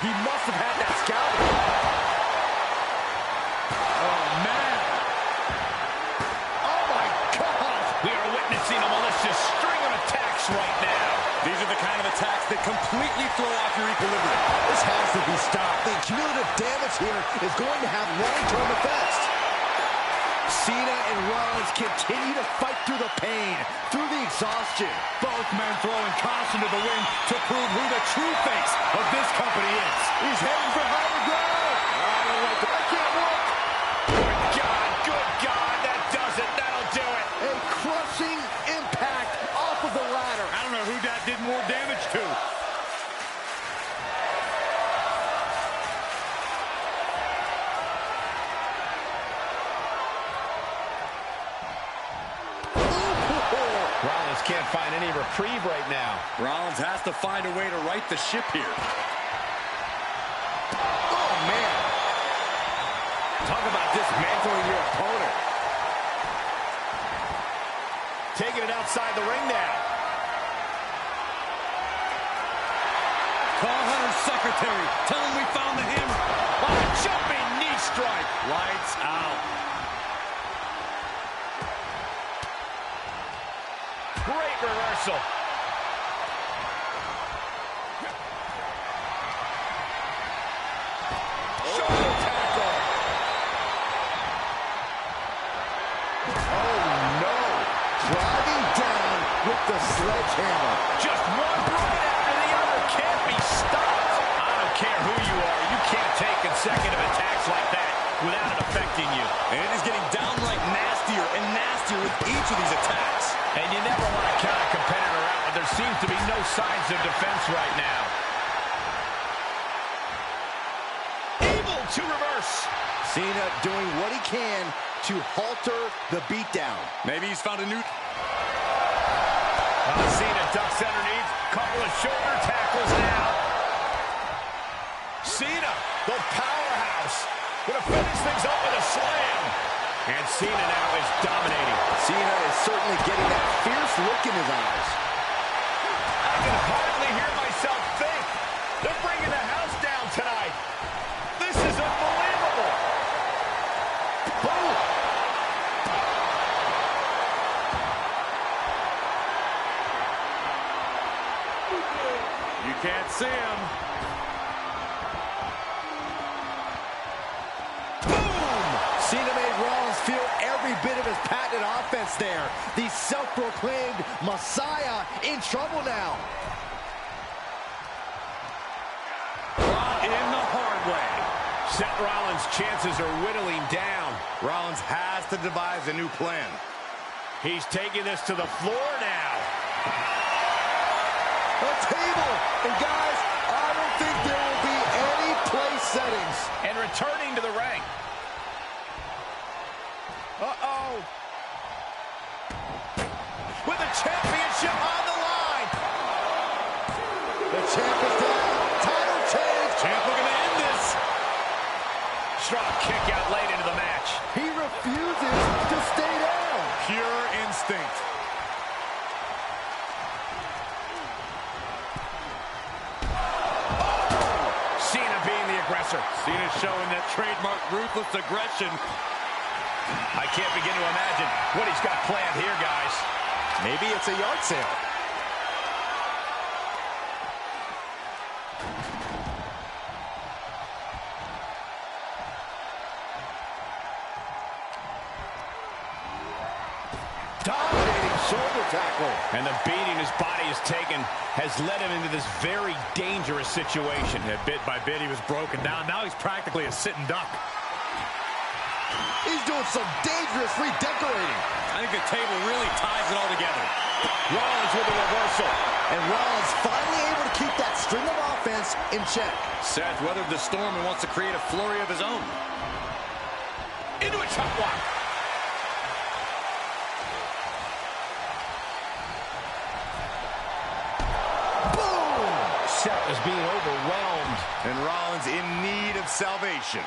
He must have had that scalpel. Oh, man. Oh, my God. We are witnessing a malicious string of attacks right now. These are the kind of attacks that completely throw off your equilibrium. This has to be stopped. The cumulative damage here is going to have long-term effects. Cena and Rollins continue to fight through the pain, through the exhaustion. Both men throwing caution to the wind to prove who the true face of this company is. He's heading for higher ground. I don't like that. I can't look. Good God, that does it. That'll do it. A crushing impact off of the ladder. I don't know who that did more damage to. Rollins can't find any reprieve right now. Rollins has to find a way to right the ship here. Oh, man. Talk about dismantling your opponent. Taking it outside the ring now. Call Hunter's secretary. Tell him we found the hammer. Oh, a jumping knee strike. Lights out. Great reversal. Shoulder tackle. Oh, no. Driving down with the sledgehammer. Just one right after the other. Can't be stopped. I don't care who you are. You can't take consecutive attacks like that without it affecting you. And it is getting downright nastier and nastier with each of these attacks. And you never want to count a competitor out, but there seems to be no signs of defense right now. Able to reverse. Cena doing what he can to halter the beatdown. Maybe he's found a new... Cena ducks underneath. Couple of shoulder tackles now. Cena, the powerhouse, gonna finish things up with a slam. And Cena now is dominating. Cena is certainly getting that fierce look in his eyes. I can hardly hear myself think. They're bringing the house down tonight. You can't see him. Cena made Rollins feel every bit of his patented offense there. The self-proclaimed Messiah in trouble now. In the hard way. Seth Rollins' chances are whittling down. Rollins has to devise a new plan. He's taking this to the floor now. A table. And guys, I don't think there will be any place settings. And returning to the ring. Uh-oh. With the championship on the line. The champ is down. Title change. Champ looking to end this. Strong kick out late into the match. He refuses to stay down. Pure instinct. Cena being the aggressor. Cena showing that trademark ruthless aggression. I can't begin to imagine what he's got planned here, guys. Maybe it's a yard sale. Dominating shoulder tackle. And the beating his body has taken has led him into this very dangerous situation. Yeah, bit by bit, he was broken down. Now he's practically a sitting duck. He's doing some dangerous redecorating. I think the table really ties it all together. Rollins with a reversal. And Rollins finally able to keep that string of offense in check. Seth weathered the storm and wants to create a flurry of his own. Into a chop block. Boom! Seth is being overwhelmed. And Rollins in need of salvation.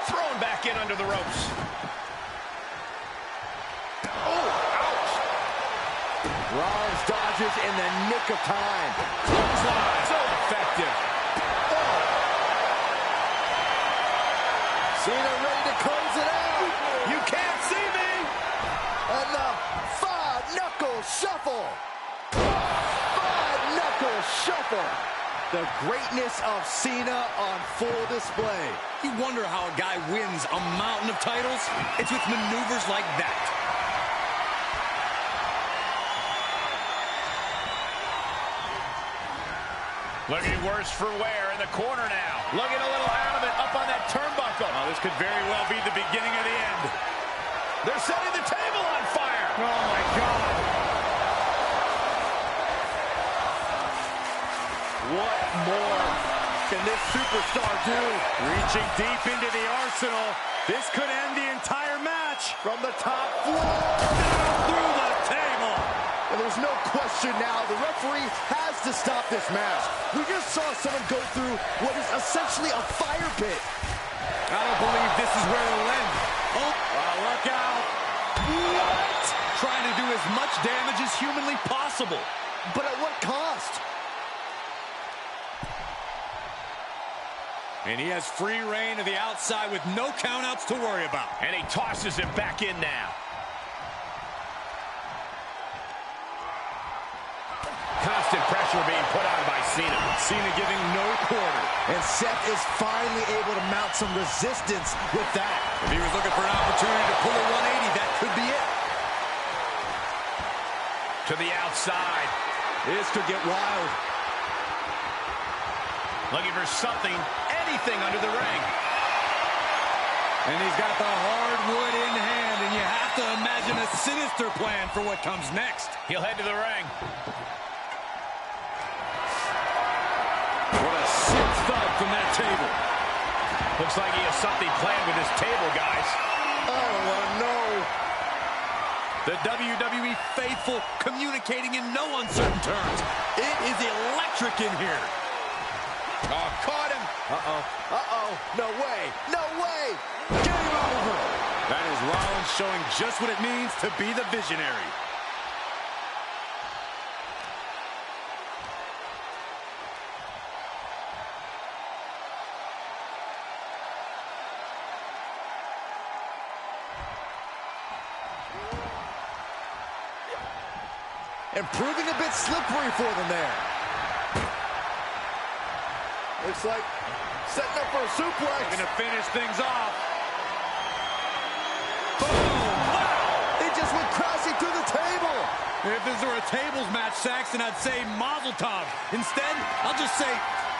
Thrown back in under the ropes. Oh, ouch! Rollins dodges in the nick of time. Clothesline. So effective. Oh. Cena ready to close it out. You can't see me. And the five-knuckle shuffle. Five-knuckle shuffle. The greatness of Cena on full display. You wonder how a guy wins a mountain of titles? It's with maneuvers like that. Looking worse for wear in the corner now. Looking a little out of it up on that turnbuckle. Oh, this could very well be the beginning of the end. They're setting the table on fire. Oh, my God. What more can this superstar do? Reaching deep into the arsenal. This could end the entire match. From the top floor. Down through the table. And there's no question now, the referee has to stop this match. We just saw someone go through what is essentially a fire pit. I don't believe this is where it'll end. Oh, look out. What? Trying to do as much damage as humanly possible. But at what cost? And he has free reign to the outside with no countouts to worry about. And he tosses him back in now. Constant pressure being put on by Cena. Cena giving no quarter. And Seth is finally able to mount some resistance with that. If he was looking for an opportunity to pull a 180, that could be it. To the outside. This could get wild. Looking for something, anything under the ring. And he's got the hardwood in hand, and you have to imagine a sinister plan for what comes next. He'll head to the ring. What a sick thud from that table. Looks like he has something planned with his table, guys. I don't want to know. The WWE faithful communicating in no uncertain terms. It is electric in here. Oh, caught him. Uh-oh. Uh-oh. No way. No way. Game over. That is Rollins showing just what it means to be the visionary. and proving a bit slippery for them there. Looks like setting up for a suplex. Going to finish things off. Boom! Wow! They just went crashing through the table. If this were a tables match, Saxton, I'd say Mazel Tov. Instead, I'll just say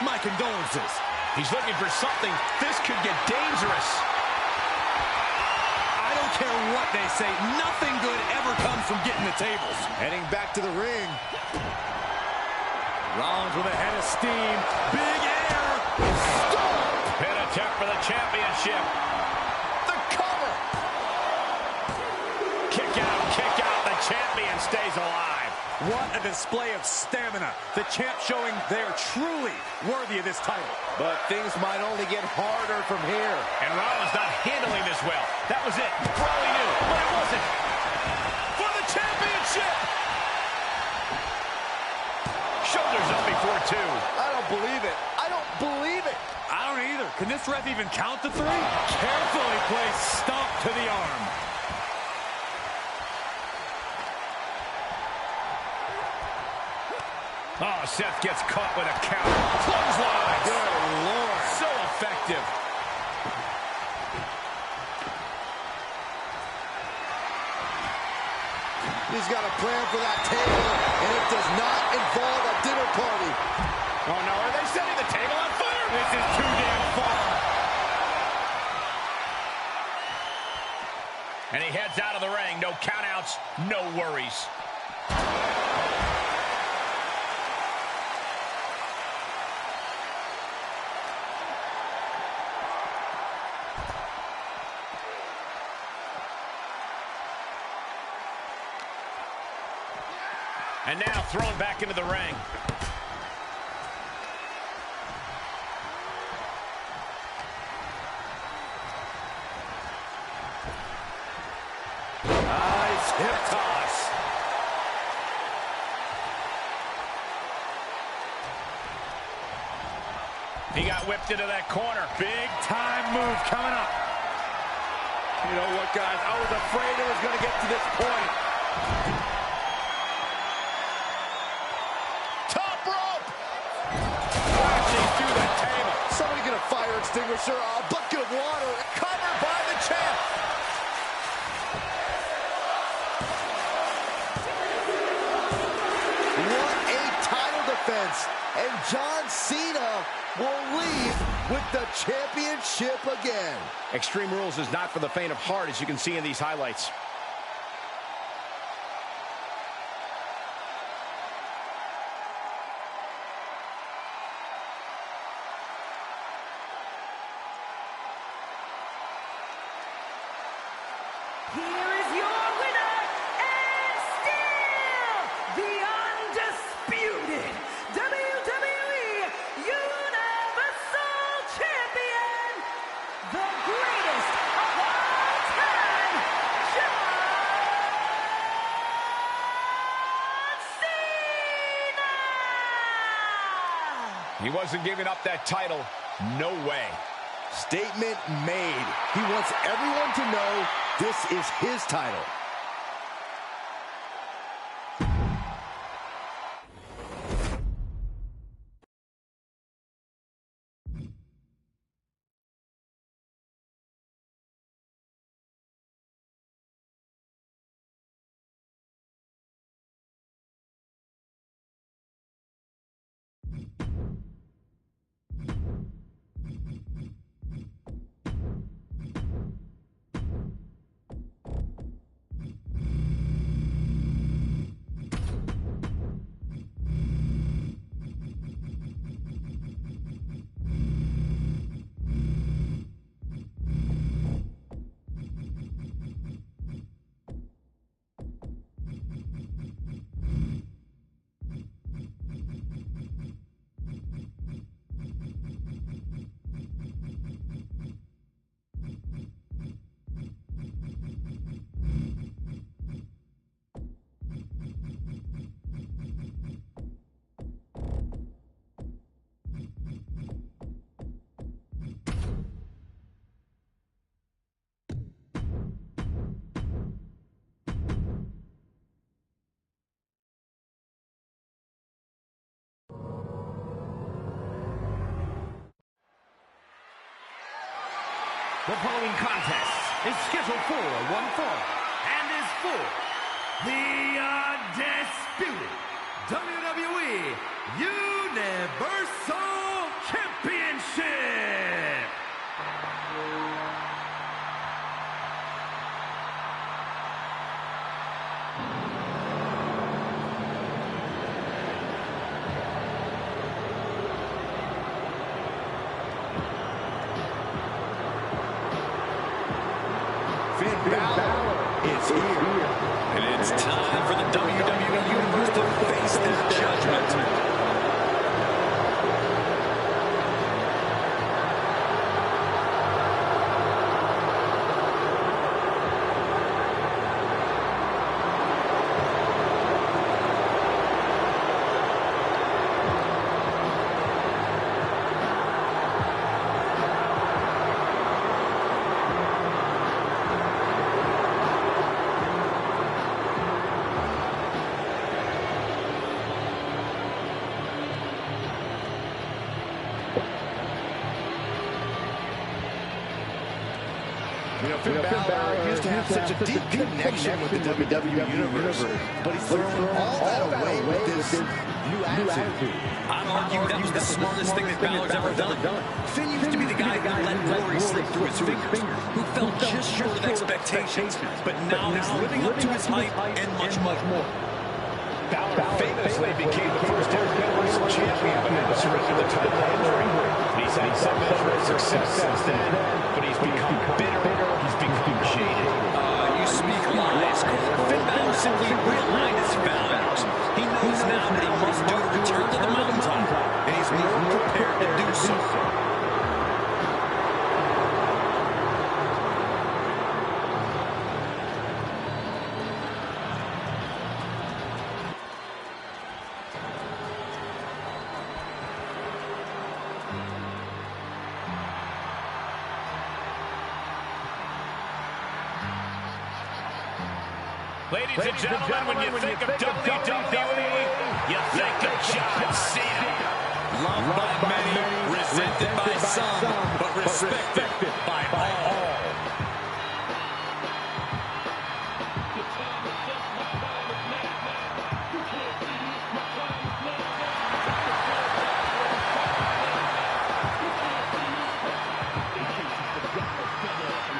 my condolences. He's looking for something. This could get dangerous. I don't care what they say. Nothing good ever comes from getting the tables. Heading back to the ring. Rollins with a head of steam. Big air. Stop! Pin attempt for the championship. The cover. Kick out, kick out. The champion stays alive. What a display of stamina. The champ showing they are truly worthy of this title. But things might only get harder from here. And Rollins not handling this well. That was it. Probably knew, but it wasn't. For the championship. Shoulders up before two. I don't believe it. I don't believe it. I don't either. Can this ref even count to three? Carefully placed stomp to the arm. Oh, Seth gets caught with a counter. Clothesline. Good Lord. So effective. He's got a plan for that table, and it does not involve a dinner party. Oh, no. Are they setting the table on fire? This is too damn far. And he heads out of the ring. No countouts, no worries. And now thrown back into the ring. Nice hip toss. He got whipped into that corner. Big time move coming up. You know what, guys? I was afraid it was going to get to this point. Top rope! Crashing through the table. Somebody get a fire extinguisher, a bucket of water. Covered by the champ. What a title defense. And John Cena will leave with the championship again. Extreme Rules is not for the faint of heart, as you can see in these highlights. Here is your winner, and still the undisputed WWE Universal Champion, the greatest of all time, John Cena! He wasn't giving up that title. No way. Statement made. He wants everyone to know this is his title. The following contest is scheduled for one fall and is for the undisputed WWE Universal Championship. Finn Balor is here. And it's time for the WWE Universe to face their judgment. You know, Finn Balor used to have such a deep connection with the WWE Universe, but he's throwing all that away with this new attitude. I'd argue that was the smartest thing that Balor's ever done. Finn used to be the guy who let glory slip through his fingers, who fell just short of expectations, but now he's living up to his hype and much more. Balor famously became the first ever Universal Champion, but had to surrender the title to injury. He's had some measure of success since then, but he's become bitter. He's become jaded. You speak lies, Cole. Finn Balor simply realigned his values. He knows now what he must do to return to the mountaintop, and he's more prepared to do so. Ladies and gentlemen, when you think of WWE, you think of John Cena. Loved by many, resented by some, but respected by all.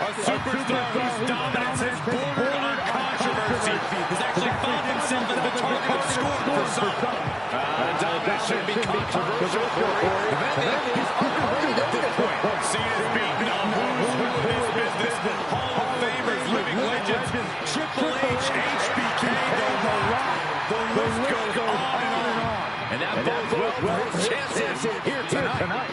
A superstar whose dominance has bordered on controversy has actually found himself as the target of scorn for some. That should be controversial, Corey. That is unheard at this point. Cena's beaten up who's who in this business. Hall of Famers, living legends, Triple H, HBK, The Rock. The list goes on and on. And that bodes well for his chances here tonight.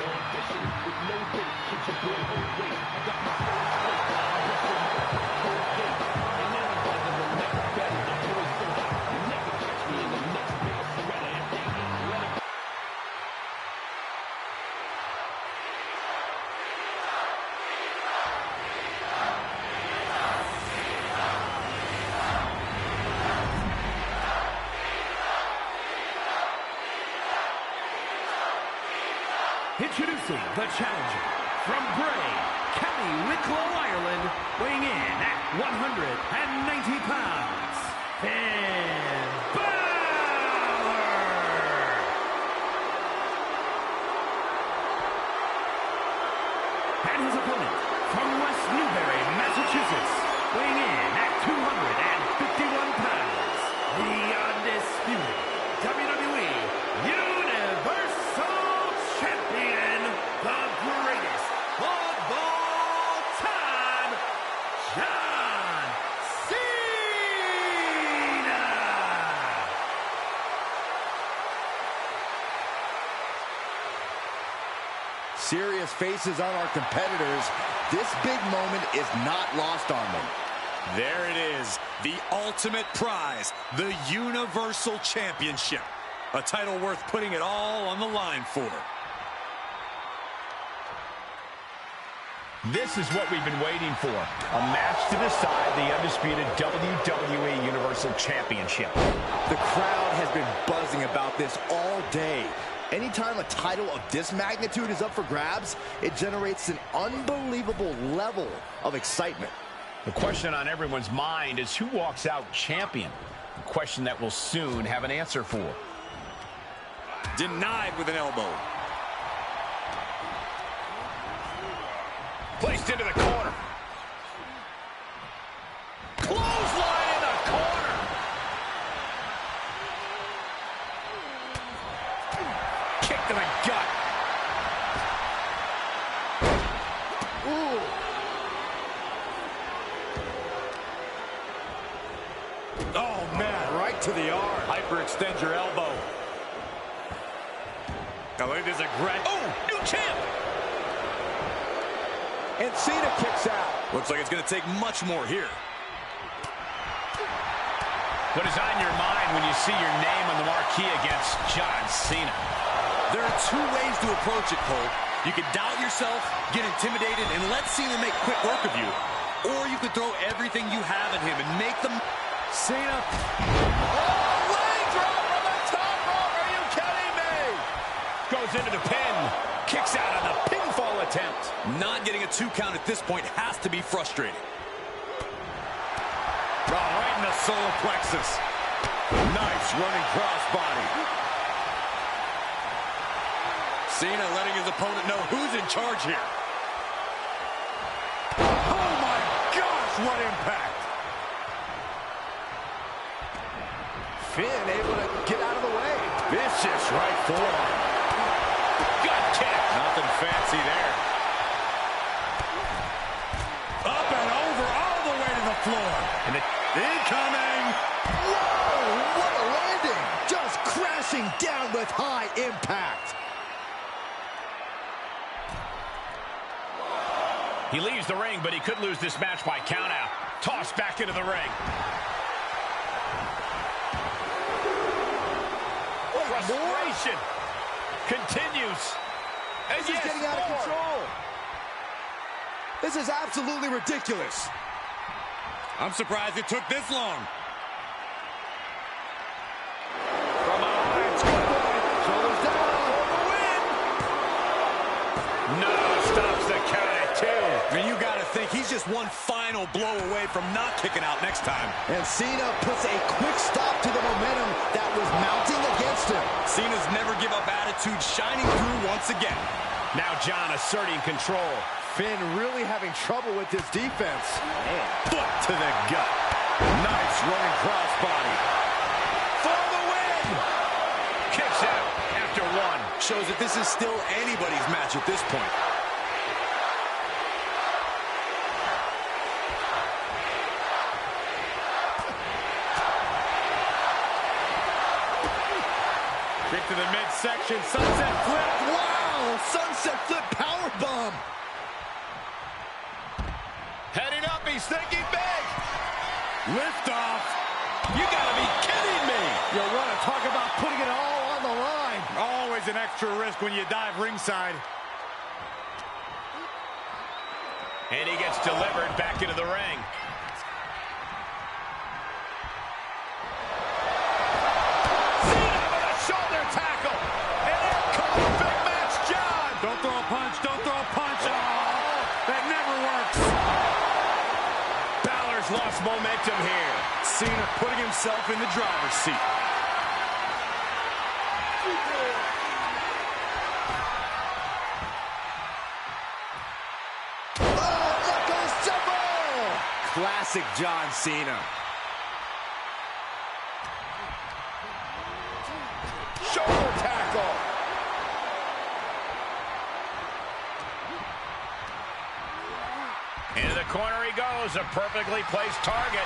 Introducing the challenger from Bray, County Wicklow, Ireland, weighing in at 190 pounds, Finn Balor! And his opponent from West Newbury, Massachusetts, weighing in at 251 pounds, the undisputed WWE Universal Champion, the greatest of all time, John Cena! Serious faces on our competitors. This big moment is not lost on them. There it is, the ultimate prize, the Universal Championship. A title worth putting it all on the line for. This is what we've been waiting for. A match to decide the undisputed WWE Universal Championship. The crowd has been buzzing about this all day. Anytime a title of this magnitude is up for grabs, it generates an unbelievable level of excitement. The question on everyone's mind is who walks out champion? A question that we'll soon have an answer for. Denied with an elbow. Placed into the corner. Clothesline in the corner. Kick to the gut. Ooh. Oh, man, right to the arm. Hyperextend your elbow. Now look at this aggressive. Oh, new champ. And Cena kicks out. Looks like it's going to take much more here. What is on your mind when you see your name on the marquee against John Cena? There are two ways to approach it, Cole. You could doubt yourself, get intimidated, and let Cena make quick work of you. Or you could throw everything you have at him and make them... Cena. Oh, leg drop from the top rope. Are you kidding me? Goes into the pin. Kicks out on the pinfall attempt. Not getting a 2 count at this point has to be frustrating. Oh, right in the solar plexus. Nice running crossbody. Cena letting his opponent know who's in charge here. Oh my gosh, what impact. Finn able to get out of the way. Vicious right forearm. Gut kick. Nothing fancy there. Up and over, all the way to the floor. And the incoming. Whoa, what a landing. Just crashing down with high impact. He leaves the ring, but he could lose this match by countout. Tossed back into the ring. Frustration continues. And This is getting out of control. This is absolutely ridiculous. I'm surprised it took this long. From behind, schoolboy. Shoulders down for the win. No, stops the count at 2. I mean, you got to think he's just one final blow away from not kicking out next time. And Cena puts a quick stop to the momentum that was mounting against him. Cena's never give up attitude shining through once again. Now John asserting control. Finn really having trouble with his defense. Man. Foot to the gut. Nice running crossbody. For the win! Kicks out after 1. Shows that this is still anybody's match at this point. Kick to the midsection, sunset flip. Wow, sunset flip powerbomb. Heading up, he's thinking big. Lift off. You gotta be kidding me. You want to talk about putting it all on the line. Always an extra risk when you dive ringside. And he gets delivered back into the ring. Cena with a shoulder tackle. And there comes Big Match John. Don't throw a punch, don't throw a punch. Oh, that never works. Balor's lost momentum here. Cena putting himself in the driver's seat. Classic John Cena. Shoulder tackle. Into the corner he goes, a perfectly placed target.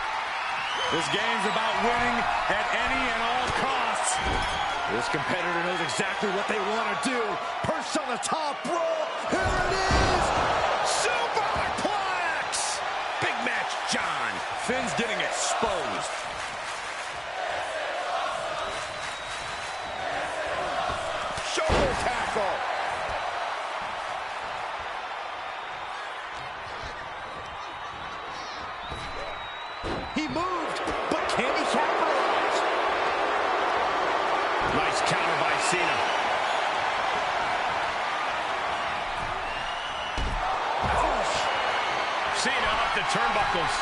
This game's about winning at any and all costs. This competitor knows exactly what they want to do. Perched on the top rope. Here it is. Superplex. Big Match John. Finn's getting exposed. Shoulder tackle. He moved, but can he capitalize? Nice counter by Cena. Cena up the turnbuckles.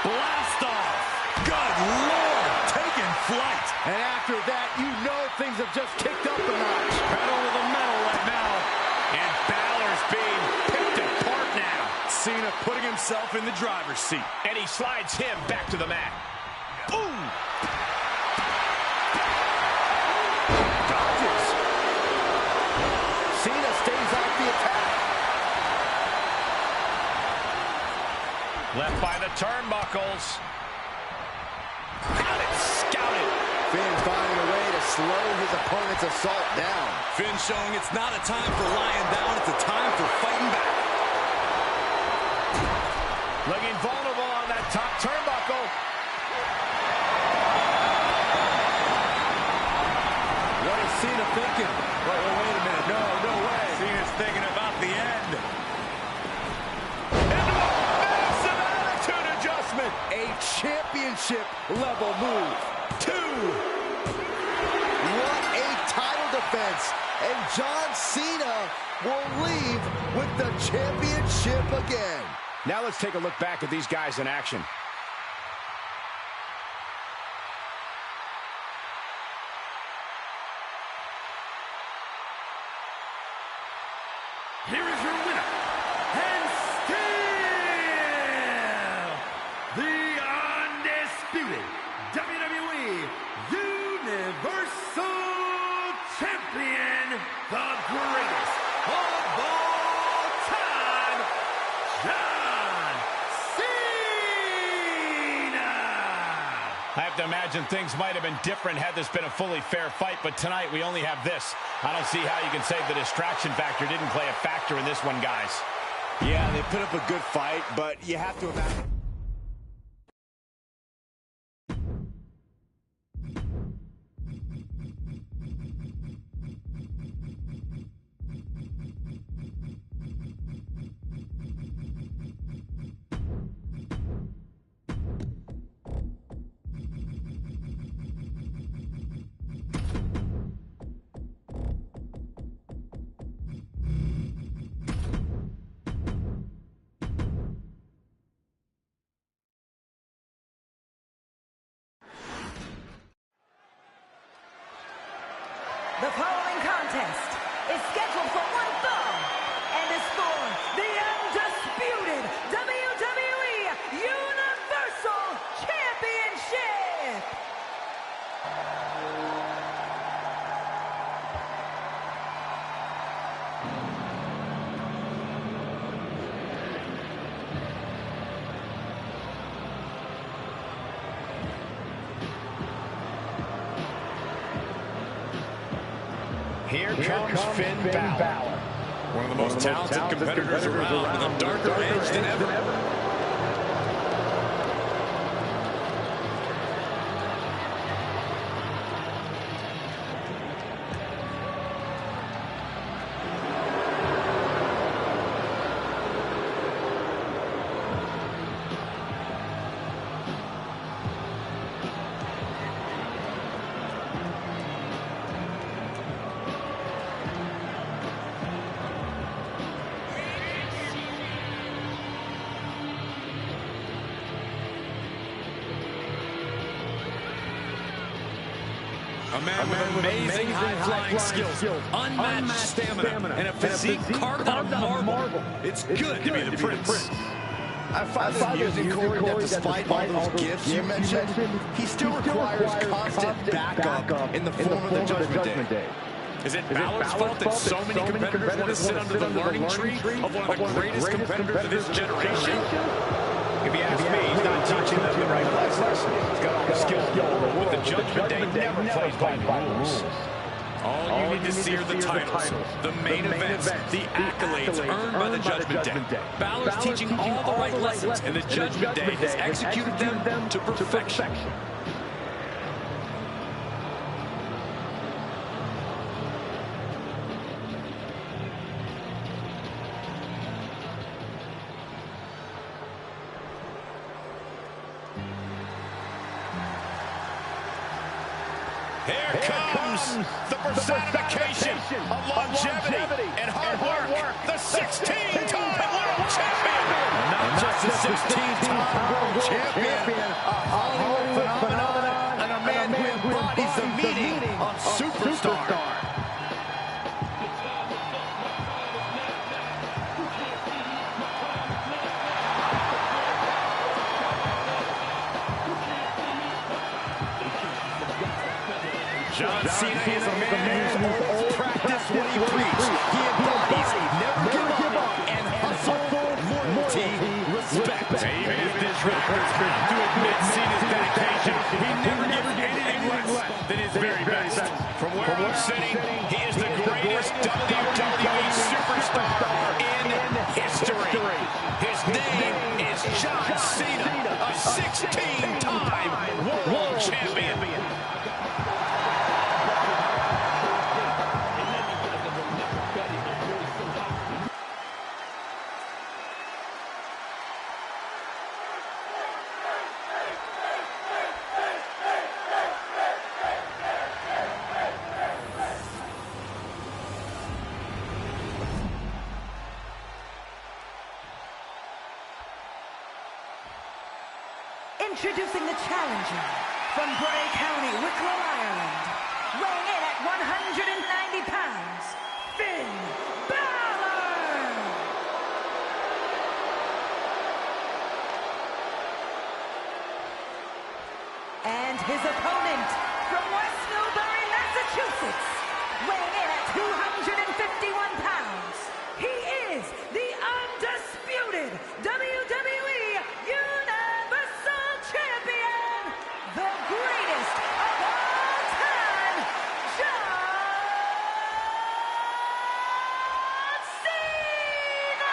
Blast off. Good Lord, taking flight. And after that, you know things have just kicked up a notch. Pedal to the metal right now. And Balor's being picked apart now. Cena putting himself in the driver's seat. And he slides him back to the mat. Boom! Dodges. Cena stays off the attack. Left by the turnbuckles. Got it, scouted. Finn finding a way to slow his opponent's assault down. Finn showing it's not a time for lying down, it's a time for fighting back. Looking vulnerable on that top turnbuckle. What is Cena thinking? Wait a minute. No way. Cena's thinking about the end. Into a massive attitude adjustment. A championship level move. 2. What a title defense. And John Cena will leave with the championship again. Now let's take a look back at these guys in action. Here is your winner, and still the undisputed WWE Universal Champion, the greatest of all time, John Cena! I have to imagine things might have been different had this been a fully fair fight, but tonight we only have this. I don't see how you can say the distraction factor didn't play a factor in this one, guys. Yeah, they put up a good fight, but you have to imagine. The following contest is scheduled for one fall and is for the undisputed WWE Universal Championship. Here comes Finn Balor. One of the most talented competitors around with a darker edge than ever. A man with amazing high-flying skills, unmatched stamina, and a physique carved out of marble. It's good to be the Prince. I find it amusing, Corey, that despite all those gifts you mentioned, he still requires constant backup in the form of the Judgment Day. Is it Balor's fault that so many competitors want to sit under the learning tree of one of the greatest competitors of this generation? If you ask me, he's not teaching them the right lessons. He's got all the skills in the world, but the Judgment Day never plays by the rules. All you need to see are the titles, the main events, the accolades earned by the Judgment Day. Balor's teaching all the right lessons, and the Judgment Day has executed them to perfection. Here comes the personification of longevity and hard work, the 16-time world champion. Not just a 16-time world champion, a Hollywood phenomenon, and a man who embodies the meaning of superstar. John Cena is a man who always practiced what he preached. He embodies never give up and hustle, loyalty, respect. Even his disruptors have to admit Cena's dedication. He never gives anything less than his very best. From where I'm sitting, he is the greatest WWE superstar in history. His name is John Cena, a 16-time world champion. Introducing the challenger from Bray County, Wicklow, Ireland, weighing in at 190 pounds, Finn Balor! And his opponent from West Newbury, Massachusetts, weighing in at 251 pounds, he is the undisputed WWE Universal Champion, the greatest of all time, John Cena!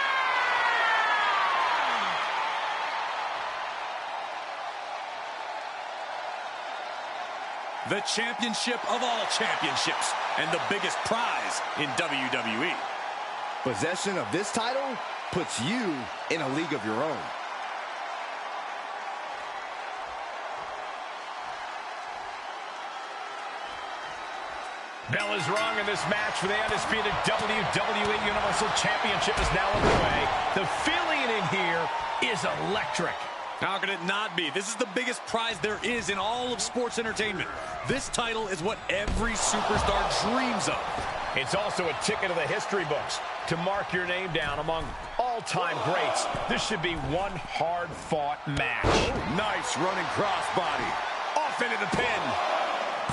The championship of all championships and the biggest prize in WWE. Possession of this title puts you in a league of your own. Bell is rung in this match for the undisputed WWE Universal Championship is now underway. The feeling in here is electric. How could it not be? This is the biggest prize there is in all of sports entertainment. This title is what every superstar dreams of. It's also a ticket to the history books to mark your name down among all-time greats. This should be one hard-fought match. Nice running crossbody. Off into the pin.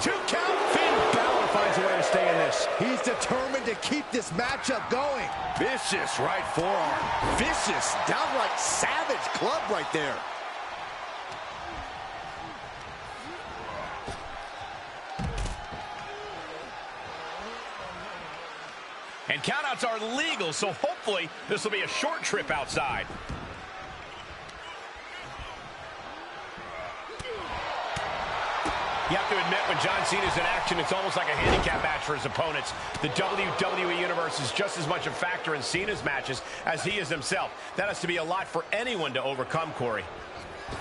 2 count. Finn Balor finds a way to stay in this. He's determined to keep this matchup going. Vicious right forearm. Vicious, downright savage club right there. And countouts are legal, so hopefully this will be a short trip outside. You have to admit, when John Cena's in action, it's almost like a handicap match for his opponents. The WWE Universe is just as much a factor in Cena's matches as he is himself. That has to be a lot for anyone to overcome, Corey.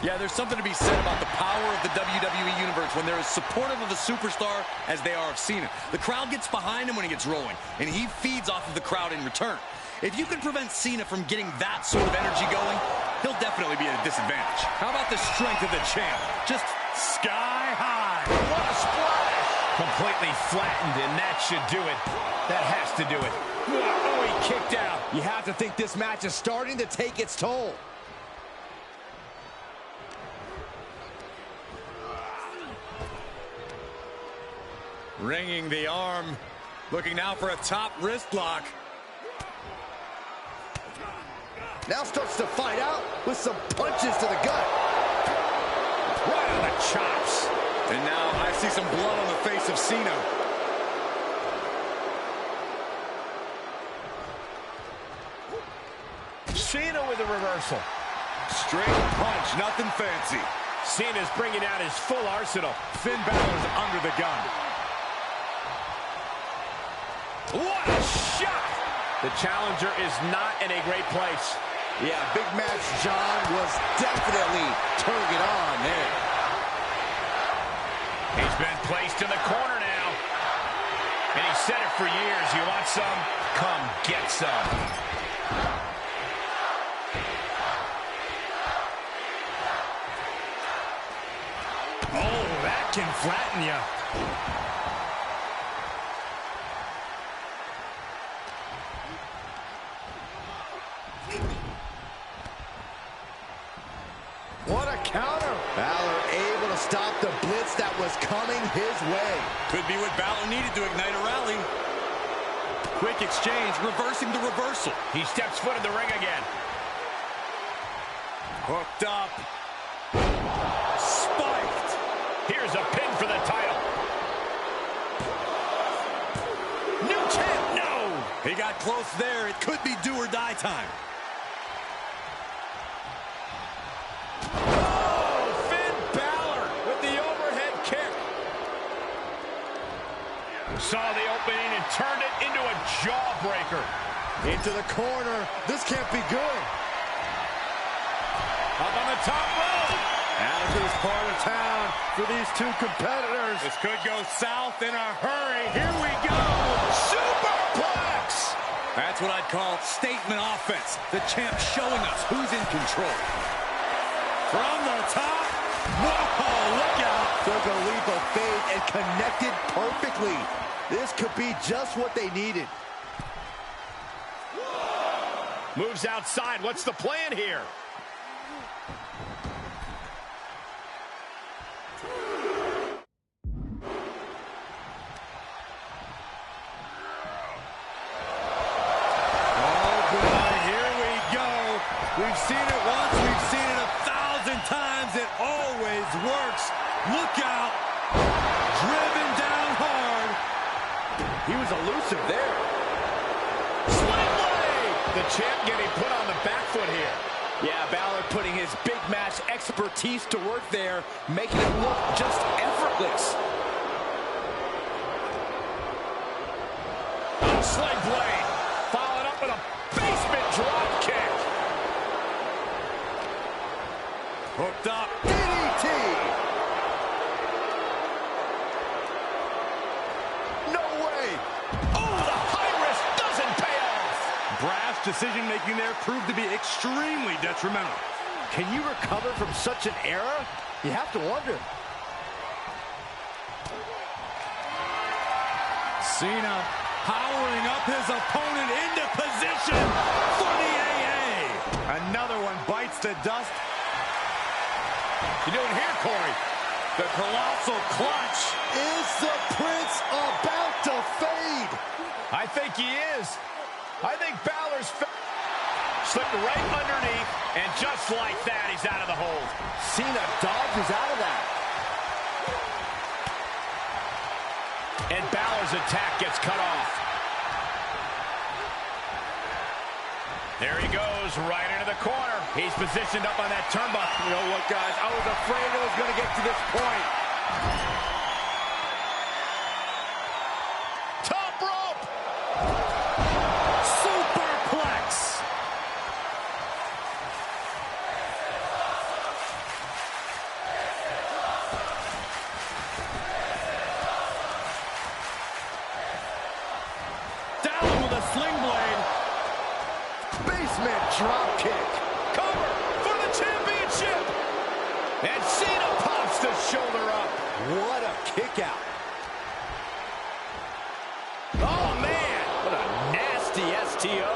Yeah, there's something to be said about the power of the WWE Universe when they're as supportive of the superstar as they are of Cena. The crowd gets behind him when he gets rolling, and he feeds off of the crowd in return. If you can prevent Cena from getting that sort of energy going, he'll definitely be at a disadvantage. How about the strength of the champ? Just sky high. What a splash! Completely flattened, and that should do it. That has to do it. Oh, he kicked out. You have to think this match is starting to take its toll. Ringing the arm. Looking now for a top wrist lock. Now starts to fight out with some punches to the gut. Right on the chops. And now I see some blood on the face of Cena. Cena with a reversal. Straight punch, nothing fancy. Cena's bringing out his full arsenal. Finn Balor's under the gun. What a shot! The challenger is not in a great place. Yeah, big match John was definitely turning it on there. He's been placed in the corner now. And he said it for years. You want some? Come get some. Oh, that can flatten you. What a counter. Balor able to stop the blitz that was coming his way. Could be what Balor needed to ignite a rally. Quick exchange, reversing the reversal. He steps foot in the ring again. Hooked up. Spiked. Here's a pin for the title. New champ, no! He got close there. It could be do or die time. Oh, Finn Balor with the overhead kick. Saw the opening and turned it into a jawbreaker. Into the corner. This can't be good. Up on the top rope. Out of this part of town for these two competitors. This could go south in a hurry. Here we go. Superplex. That's what I'd call statement offense. The champ showing us who's in control. From the top. Whoa, look out. Took a leap of faith and connected perfectly. This could be just what they needed. Moves outside. What's the plan here? We've seen it once, we've seen it 1,000 times. It always works. Look out. Driven down hard. He was elusive there. Sling blade! The champ getting put on the back foot here. Yeah, Balor putting his big match expertise to work there, making it look just effortless. Sling blade. Followed up with a basement drop kick. Hooked up. DDT! No way! Oh, the high risk doesn't pay off. Brash decision-making there proved to be extremely detrimental. Can you recover from such an error? You have to wonder. Cena powering up his opponent into position for the AA. Another one bites the dust. You doing here, Corey? The colossal clutch. Is the Prince about to fade? I think he is. I think Balor's slipped right underneath, and just like that, he's out of the hold. Cena dodges out of that. And Balor's attack gets cut off. There he goes, right into the corner. He's positioned up on that turnbuckle. You know what, guys? I was afraid it was going to get to this point. Top rope! Superplex! Down with a sling blade. Basement drop kick. Cover for the championship! And Cena pops the shoulder up. What a kick out. Oh, man! What a nasty STO.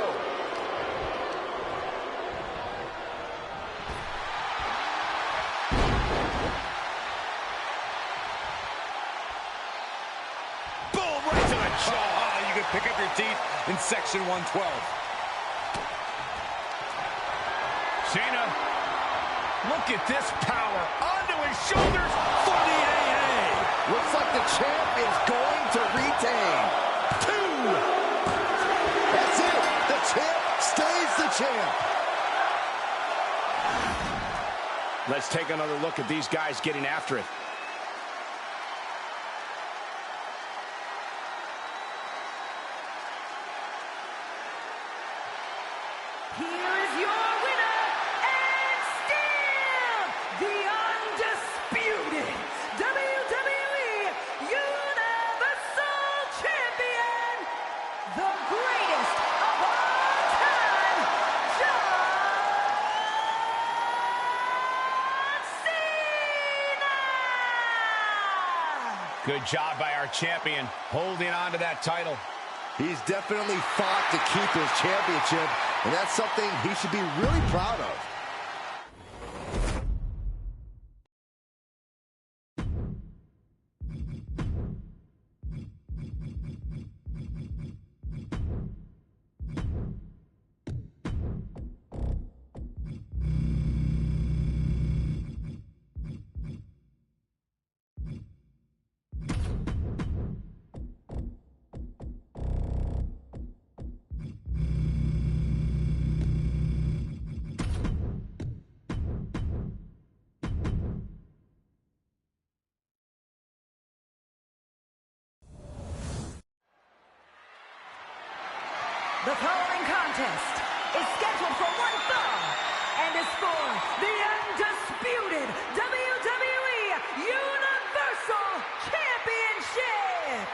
Boom, right to the jaw. Oh, you could pick up your teeth in section 112. Cena, look at this power. Onto his shoulders for the AA. Looks like the champ is going to retain. 2. That's it. The champ stays the champ. Let's take another look at these guys getting after it. Here is your winner, and still the undisputed WWE Universal Champion, Good job by our champion holding on to that title. He's definitely fought to keep his championship, and that's something he should be really proud of. The following contest is scheduled for one fall and is for the undisputed WWE Universal Championship.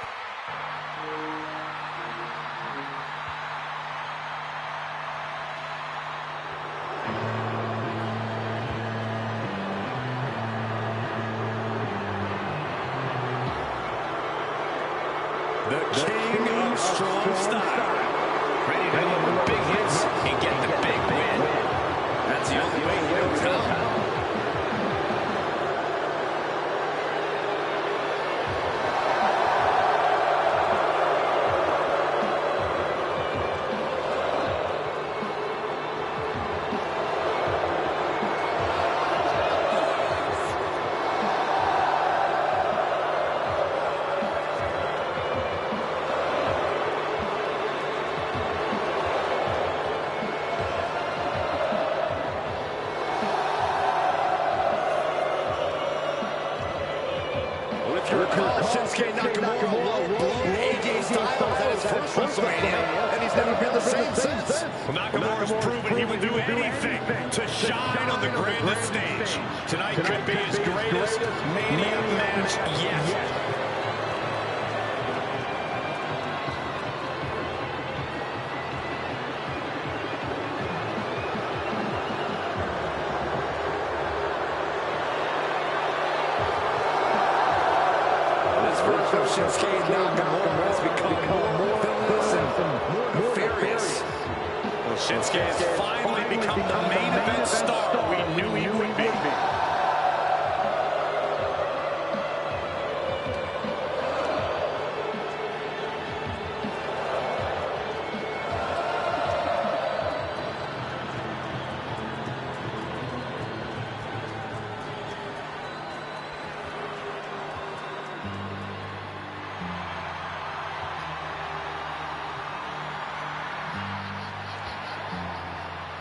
The king of strong style. Ready to deliver big hits and get the big win. That's the only way he knows how. Shinsuke Nakamura blown AJ Styles at his first WrestleMania, and he's never been the same since. Well, Nakamura's proven he will do anything to shine on the grandest stage. Tonight could be his greatest Mania match yet. Shinsuke Nakamura has become more villainous and more nefarious. Well, Shinsuke has finally become the main event star we knew he would be.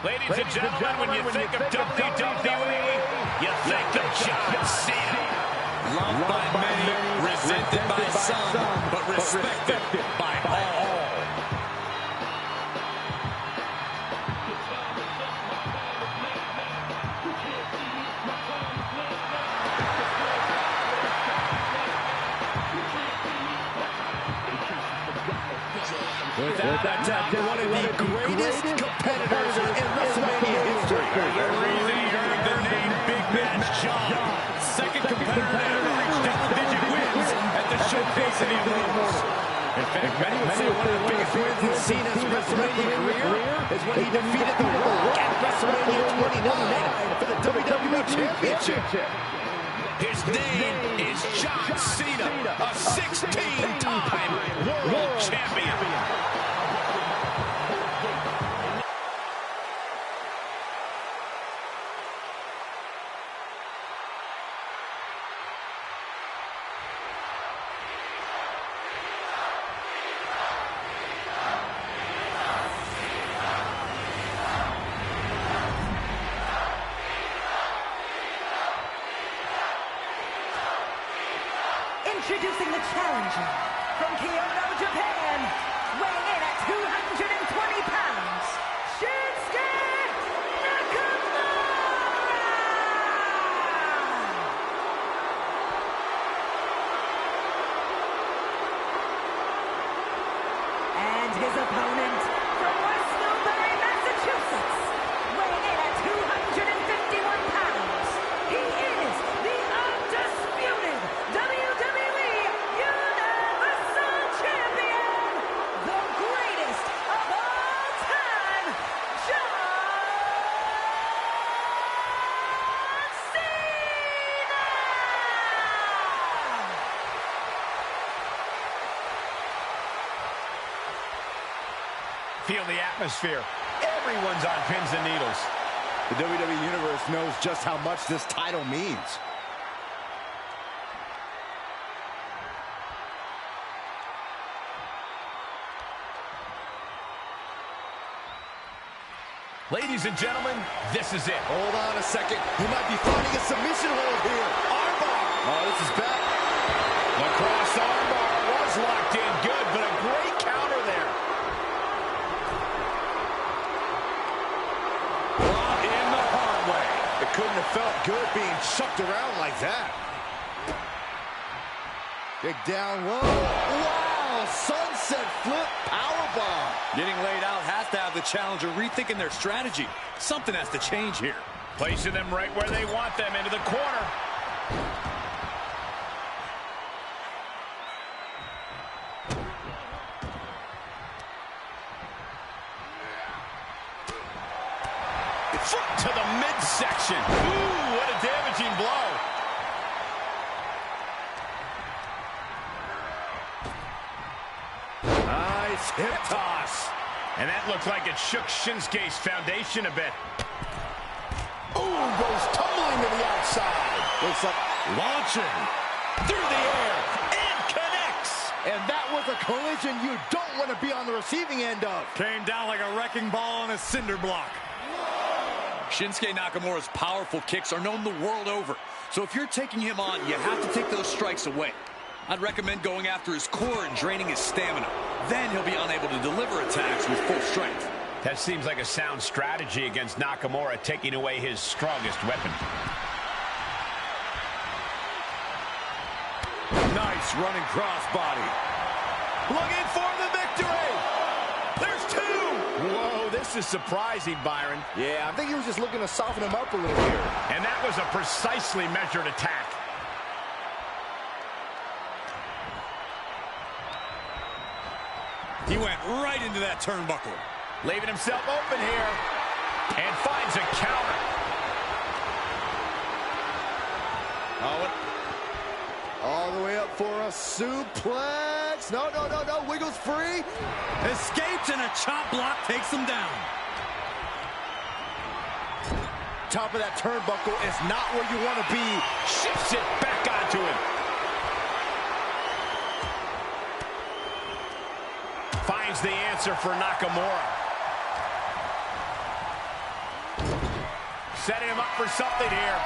Ladies and gentlemen, when you think of WWE, you think of John Cena. Loved by many, resented by some, but respected by all. Without a doubt, one of the greatest competitors in WrestleMania history. The reason he earned the name Big Match John. Second competitor to ever reach double-digit wins at the Showcase of the Immortals. In fact, many would say one of the biggest wins in Cena's WrestleMania career is when he defeated The Rock at WrestleMania 29 for the WWE Championship. His name is John Cena, a 16-time world champion. Introducing the challenger from Kyoto, Japan, weighing in at 220 pounds, Shinsuke Nakamura! And his opponent from West Newbury, Massachusetts, weighing in at 251 pounds, he is the undisputed WWE Feel the atmosphere. Everyone's on pins and needles. The WWE Universe knows just how much this title means. Ladies and gentlemen, this is it. Hold on a second. He might be finding a submission hold here. Armbar. Oh, this is bad. The cross armbar was locked in good, but a great counter there. Brought in the hard way. It couldn't have felt good being chucked around like that. Big down low. Wow, sunset flip powerbomb. Getting laid out has to have the challenger rethinking their strategy. Something has to change here. Placing them right where they want them, into the corner. Foot to the midsection. Ooh, what a damaging blow. Nice hip toss. And that looked like it shook Shinsuke's foundation a bit. Ooh, goes tumbling to the outside. Looks like Launching through the air and connects. and that was a collision you don't want to be on the receiving end of. Came down like a wrecking ball on a cinder block. Shinsuke Nakamura's powerful kicks are known the world over. So if you're taking him on, you have to take those strikes away. I'd recommend going after his core and draining his stamina. Then he'll be unable to deliver attacks with full strength. That seems like a sound strategy against Nakamura, taking away his strongest weapon. Nice running crossbody. Looking for the victory. There's two. Whoa, this is surprising, Byron. Yeah, I think he was just looking to soften him up a little here. And that was a precisely measured attack. He went right into that turnbuckle. Leaving himself open here. And finds a counter. All the way up for a suplex. No, no, no, no. Wiggles free. Escapes and a chop block takes him down. Top of that turnbuckle is not where you want to be. Shifts it back onto him. Finds the answer for Nakamura. Setting him up for something here.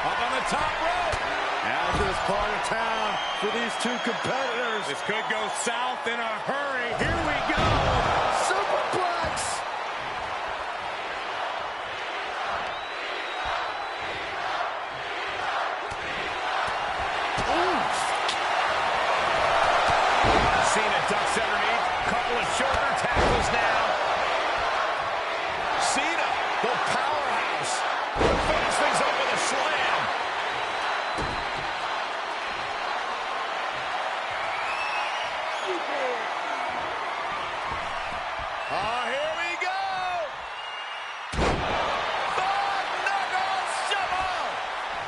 Up on the top rope. Out to this part of town for these two competitors. This could go south in a hurry. Here we go. Superplex. Cena ducks underneath. Couple of shoulder tackles now. Cena, the powerhouse, finish things up with a slam. Here we go.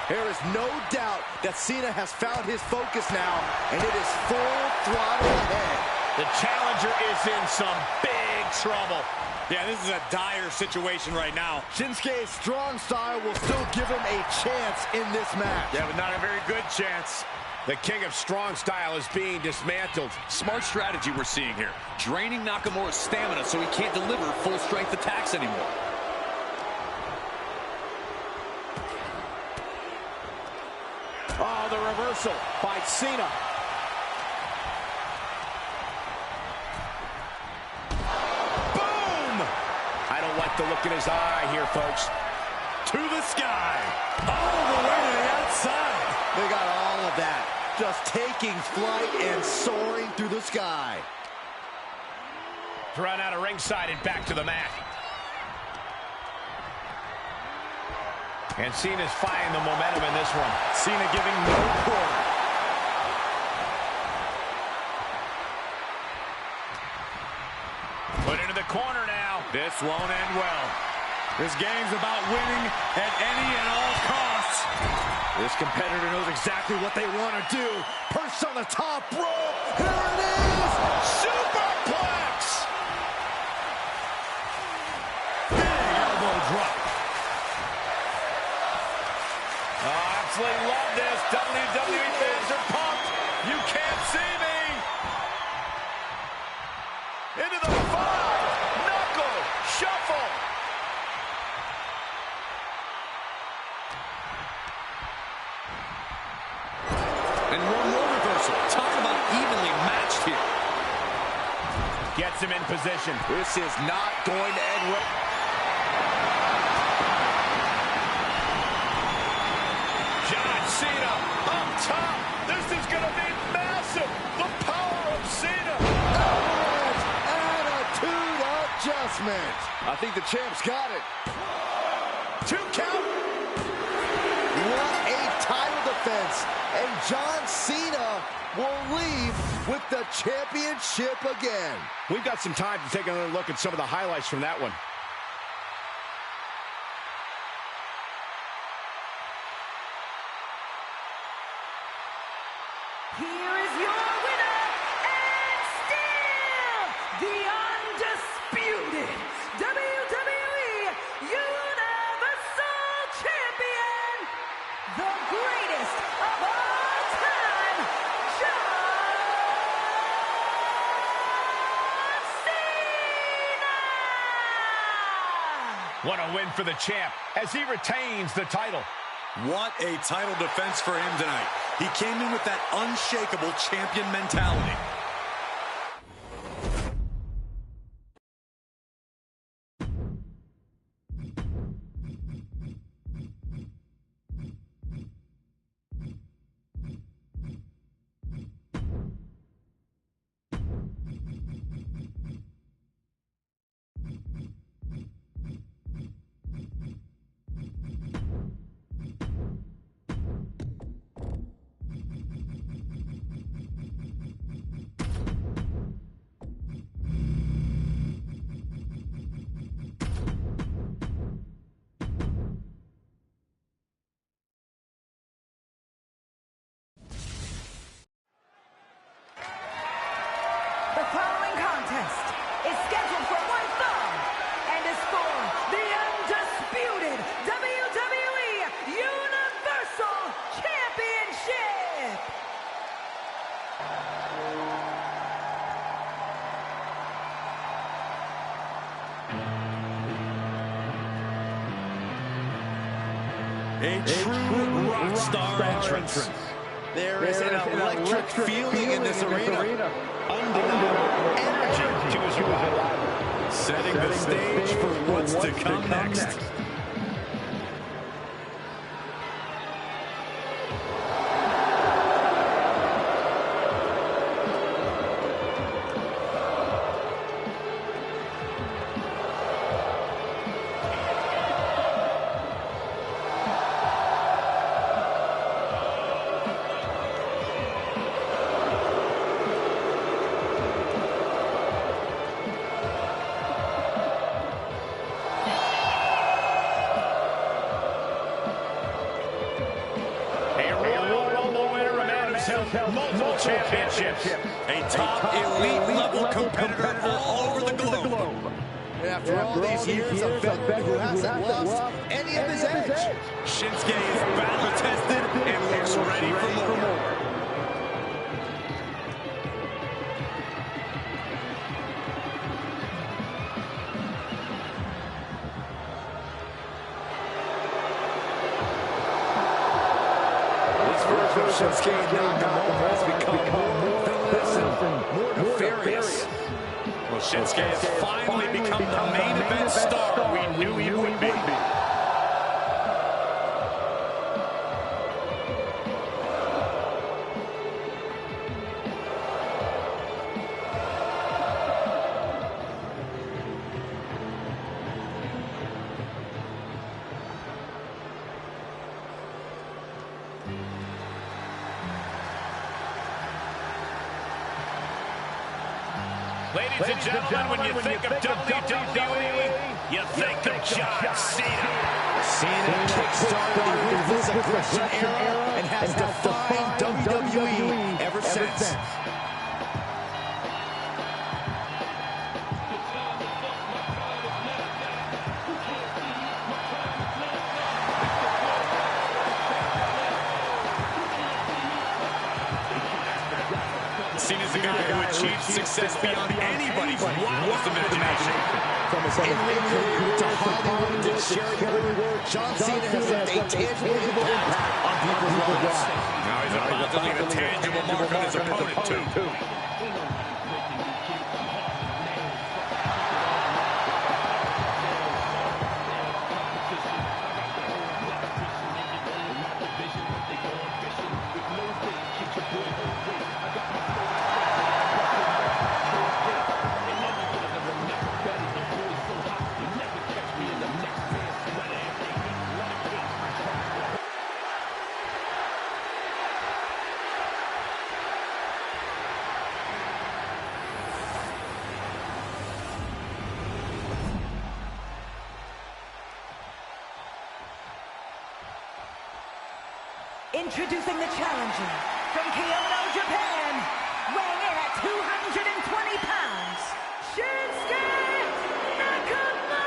There is no doubt that Cena has found his focus now, and it is full throttle ahead. The challenger is in some big trouble. Yeah, this is a dire situation right now. Shinsuke's strong style will still give him a chance in this match. Yeah, but not a very good chance. The king of strong style is being dismantled. Smart strategy we're seeing here. Draining Nakamura's stamina so he can't deliver full-strength attacks anymore. Oh, the reversal by Cena. Boom! I don't like the look in his eye here, folks. To the sky. All the way to the outside. They got all of that. Just taking flight and soaring through the sky. Thrown out of ringside and back to the mat. And Cena's finding the momentum in this one. Cena giving no quarter. Put into the corner now. This won't end well. This game's about winning at any and all costs. This competitor knows exactly what they want to do. Perched on the top rope. Here it is. Superplex! him in position. This is not going to end well. John Cena up top. This is going to be massive. The power of Cena. Attitude adjustment. I think the champ's got it. 2 count. What a title defense. And John Cena will leave with the championship again. We've got some time to take another look at some of the highlights from that one. Here is your winner, and still the undisputed WWE Universal Champion, the greatest of all time, John Cena! What a win for the champ as he retains the title. What a title defense for him tonight. He came in with that unshakable champion mentality. The following contest is scheduled for one fall and is for the undisputed WWE Universal Championship. A true rock star entrance. There is an electric feeling in this arena. Undeniable energy to his rival. Setting the stage for what's to come next. Multiple championships. A top elite level competitor all over the globe. And after all these years, a veteran who hasn't lost any of his edge. Shinsuke is battle tested and looks ready for more. Shinsuke Nakamura has become more villainous and more nefarious. Well, Shinsuke has finally become the main event star we knew he would be. Ladies and gentlemen, when you think of WWE, you think of John Cena. Cena kickstarted the ruthless aggression era and has defined WWE ever since. Cena's the guy who achieved success beyond anybody's wildest imagination. From his in-ring career to Hollywood to Hollywood, John Cena has left a tangible impact on people's lives. Now he's about to leave a tangible mark on his opponent, too. Introducing the challenger from Kyoto, Japan, weighing in at 220 pounds, Shinsuke Nakamura!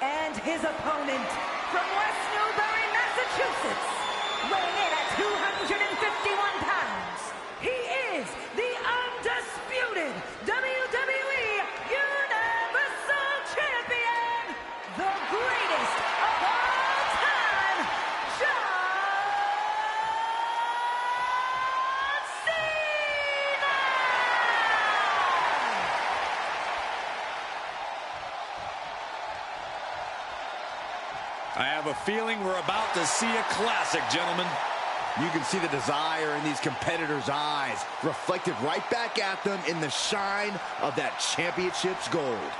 And his opponent from West Newbury, Massachusetts, weighing in at 251 pounds, he is the undisputed WWE Universal Champion, the greatest of all time, John Cena! I have a feeling we're about to see a classic, gentlemen. You can see the desire in these competitors' eyes, reflected right back at them in the shine of that championship's gold.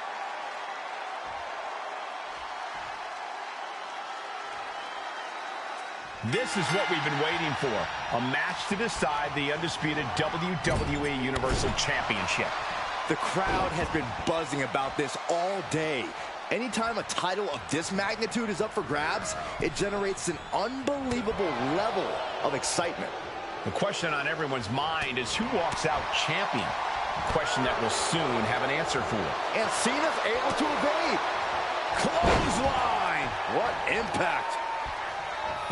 This is what we've been waiting for. A match to decide the undisputed WWE Universal Championship. The crowd has been buzzing about this all day. Anytime a title of this magnitude is up for grabs, it generates an unbelievable level of excitement. The question on everyone's mind is who walks out champion? A question that we'll soon have an answer for. And Cena's able to evade. Clothesline! What impact!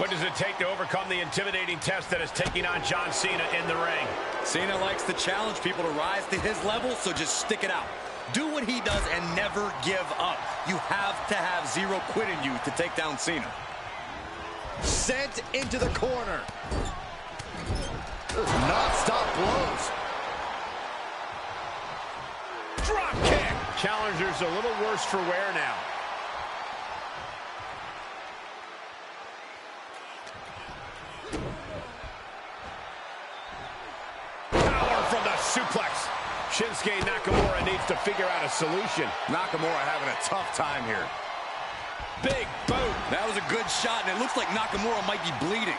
What does it take to overcome the intimidating test that is taking on John Cena in the ring? Cena likes to challenge people to rise to his level, so just stick it out. Do what he does and never give up. You have to have zero quit in you to take down Cena. Sent into the corner. Non-stop blows. Drop kick! Challenger's a little worse for wear now. Power from the suplex. Shinsuke Nakamura needs to figure out a solution. Nakamura having a tough time here. Big boot. That was a good shot, and it looks like Nakamura might be bleeding.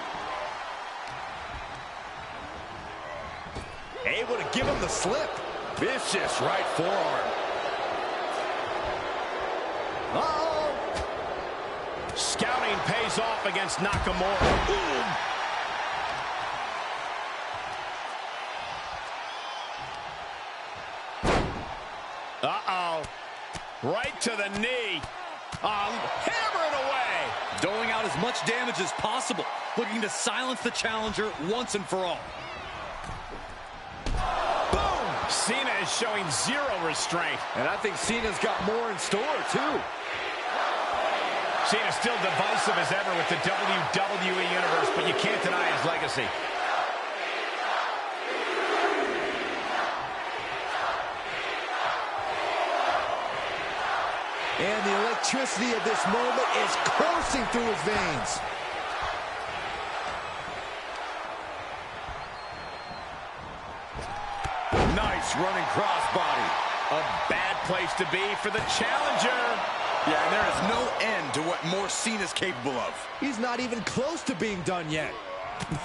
Able to give him the slip. Vicious right forearm. Uh-oh. Scouting pays off against Nakamura. Ooh. Uh-oh. Right to the knee. Hammering away. Doling out as much damage as possible. Looking to silence the challenger once and for all. Boom! Cena is showing zero restraint. And I think Cena's got more in store, too. Cena's still divisive as ever with the WWE Universe, but you can't deny his legacy. And the electricity of this moment is coursing through his veins. Nice running crossbody. A bad place to be for the challenger. Yeah, and there is no end to what more Cena's capable of. He's not even close to being done yet.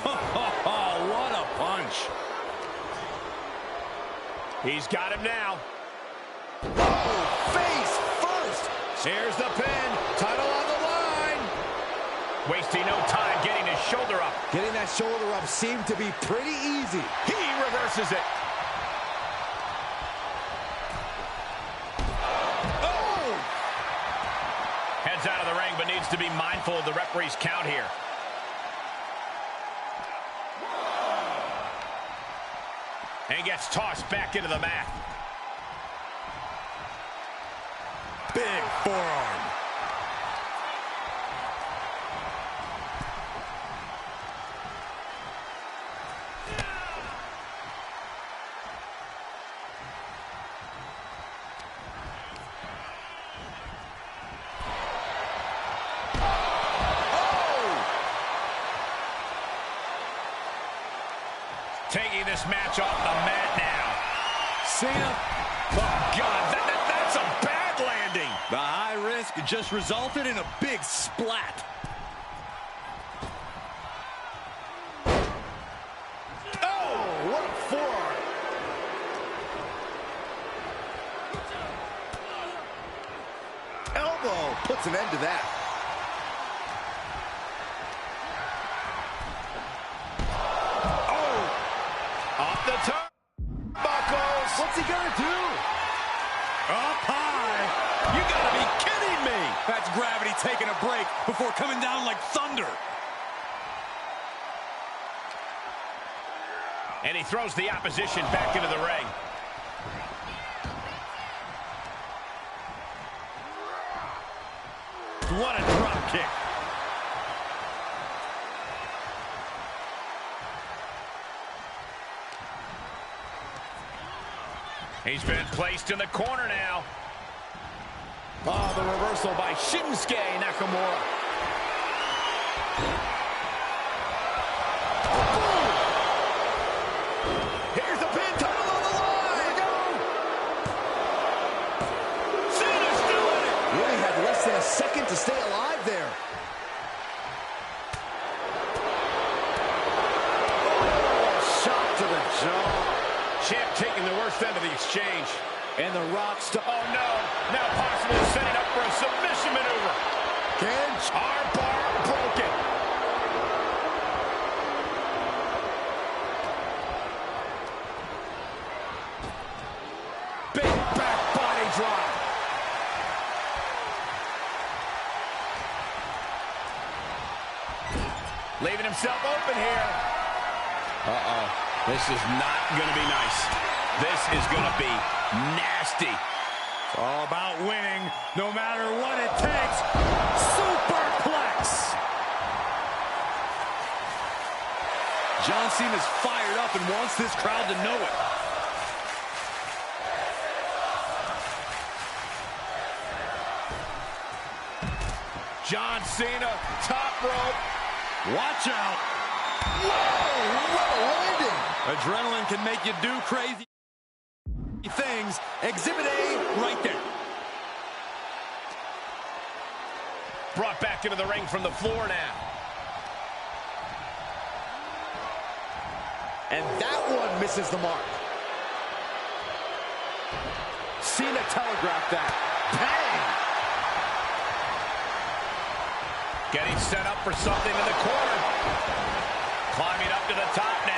What a punch. He's got him now. Oh, face first. Here's the pin. Title on the line. Wasting no time getting his shoulder up. Getting that shoulder up seemed to be pretty easy. He reverses it. Oh! Heads out of the ring, but needs to be mindful of the referee's count here. And gets tossed back into the mat. Big forearm. Taking this match off the mat now. Cena. Oh, God, that's a bad landing. The high risk just resulted in a big splat. Oh, what a forearm. puts an end to that. Off the turnbuckles. What's he gonna do? Up high. You gotta be kidding me. That's gravity taking a break before coming down like thunder. And he throws the opposition back into the ring. What a drop kick. He's been placed in the corner now. Oh, the reversal by Shinsuke Nakamura. Here's the pin, title on the line. Here we go. Cena's doing it. He only had less than a second to stay alive there. Oh, shot to the jaw. Champ taking the worst end of the exchange. And the Rock's to... Oh, no. Now possibly setting up for a submission maneuver. Armbar broken. Big back body drop. Leaving himself open here. Uh-oh. This is not going to be nice. This is going to be nasty. It's all about winning, no matter what it takes. Superplex. John Cena's fired up and wants this crowd to know it. John Cena, top rope. Watch out. Whoa, what a landing. Adrenaline can make you do crazy things. Exhibit A right there. Brought back into the ring from the floor now. And that one misses the mark. Cena telegraphed that. Bang! Getting set up for something in the corner. Climbing up to the top now.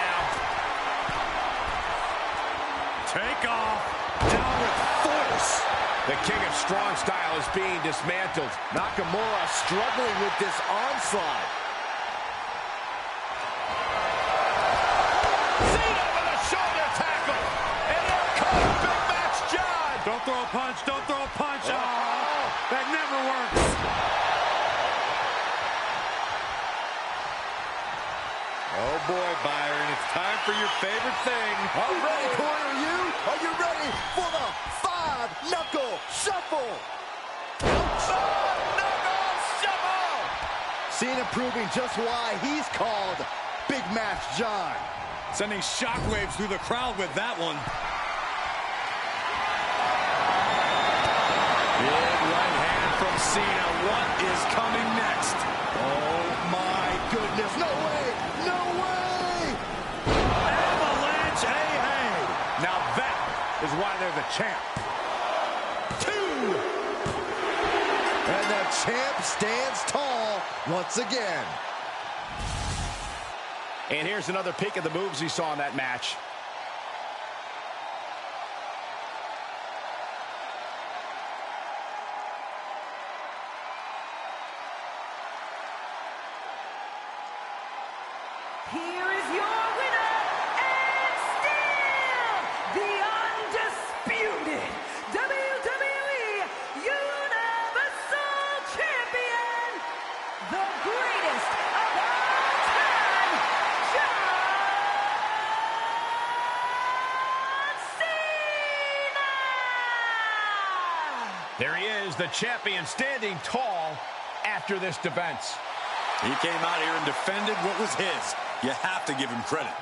Take off. Down with force. The king of strong style is being dismantled. Nakamura struggling with this onslaught. Cena with a shoulder tackle. And here comes Big Match John. Don't throw a punch. Don't throw a punch. Oh, that never works. Oh, boy, Byron. It's time for your favorite thing. Are you ready, Corey? Are you? Are you ready for the five-knuckle shuffle? Five-knuckle shuffle. Cena proving just why he's called Big Match John. Sending shockwaves through the crowd with that one. Big right hand from Cena. What is coming next? Oh, my goodness. No way. No way. Avalanche, hey. Now that is why they're the champ. 2. And the champ stands tall once again. And here's another peek at the moves we saw in that match. Here is your winner, and still the undisputed WWE Universal Champion, the greatest of all time, John Cena! There he is, the champion, standing tall after this defense. He came out here and defended what was his. You have to give him credit.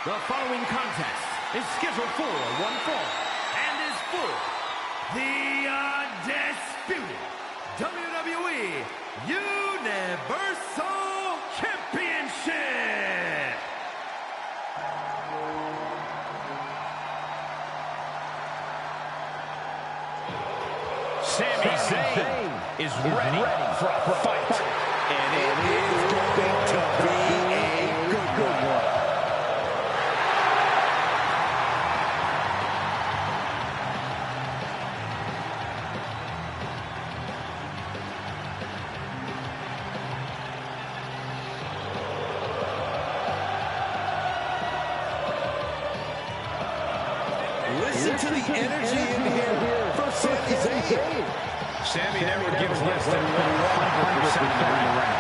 The following contest is scheduled for one fall and is for the undisputed WWE Universal Championship. Sami Zayn is ready for a fight. And it is going to be a good one. Listen to the energy in here for Sami Zayn. Sami never gives less than 100% in the ring.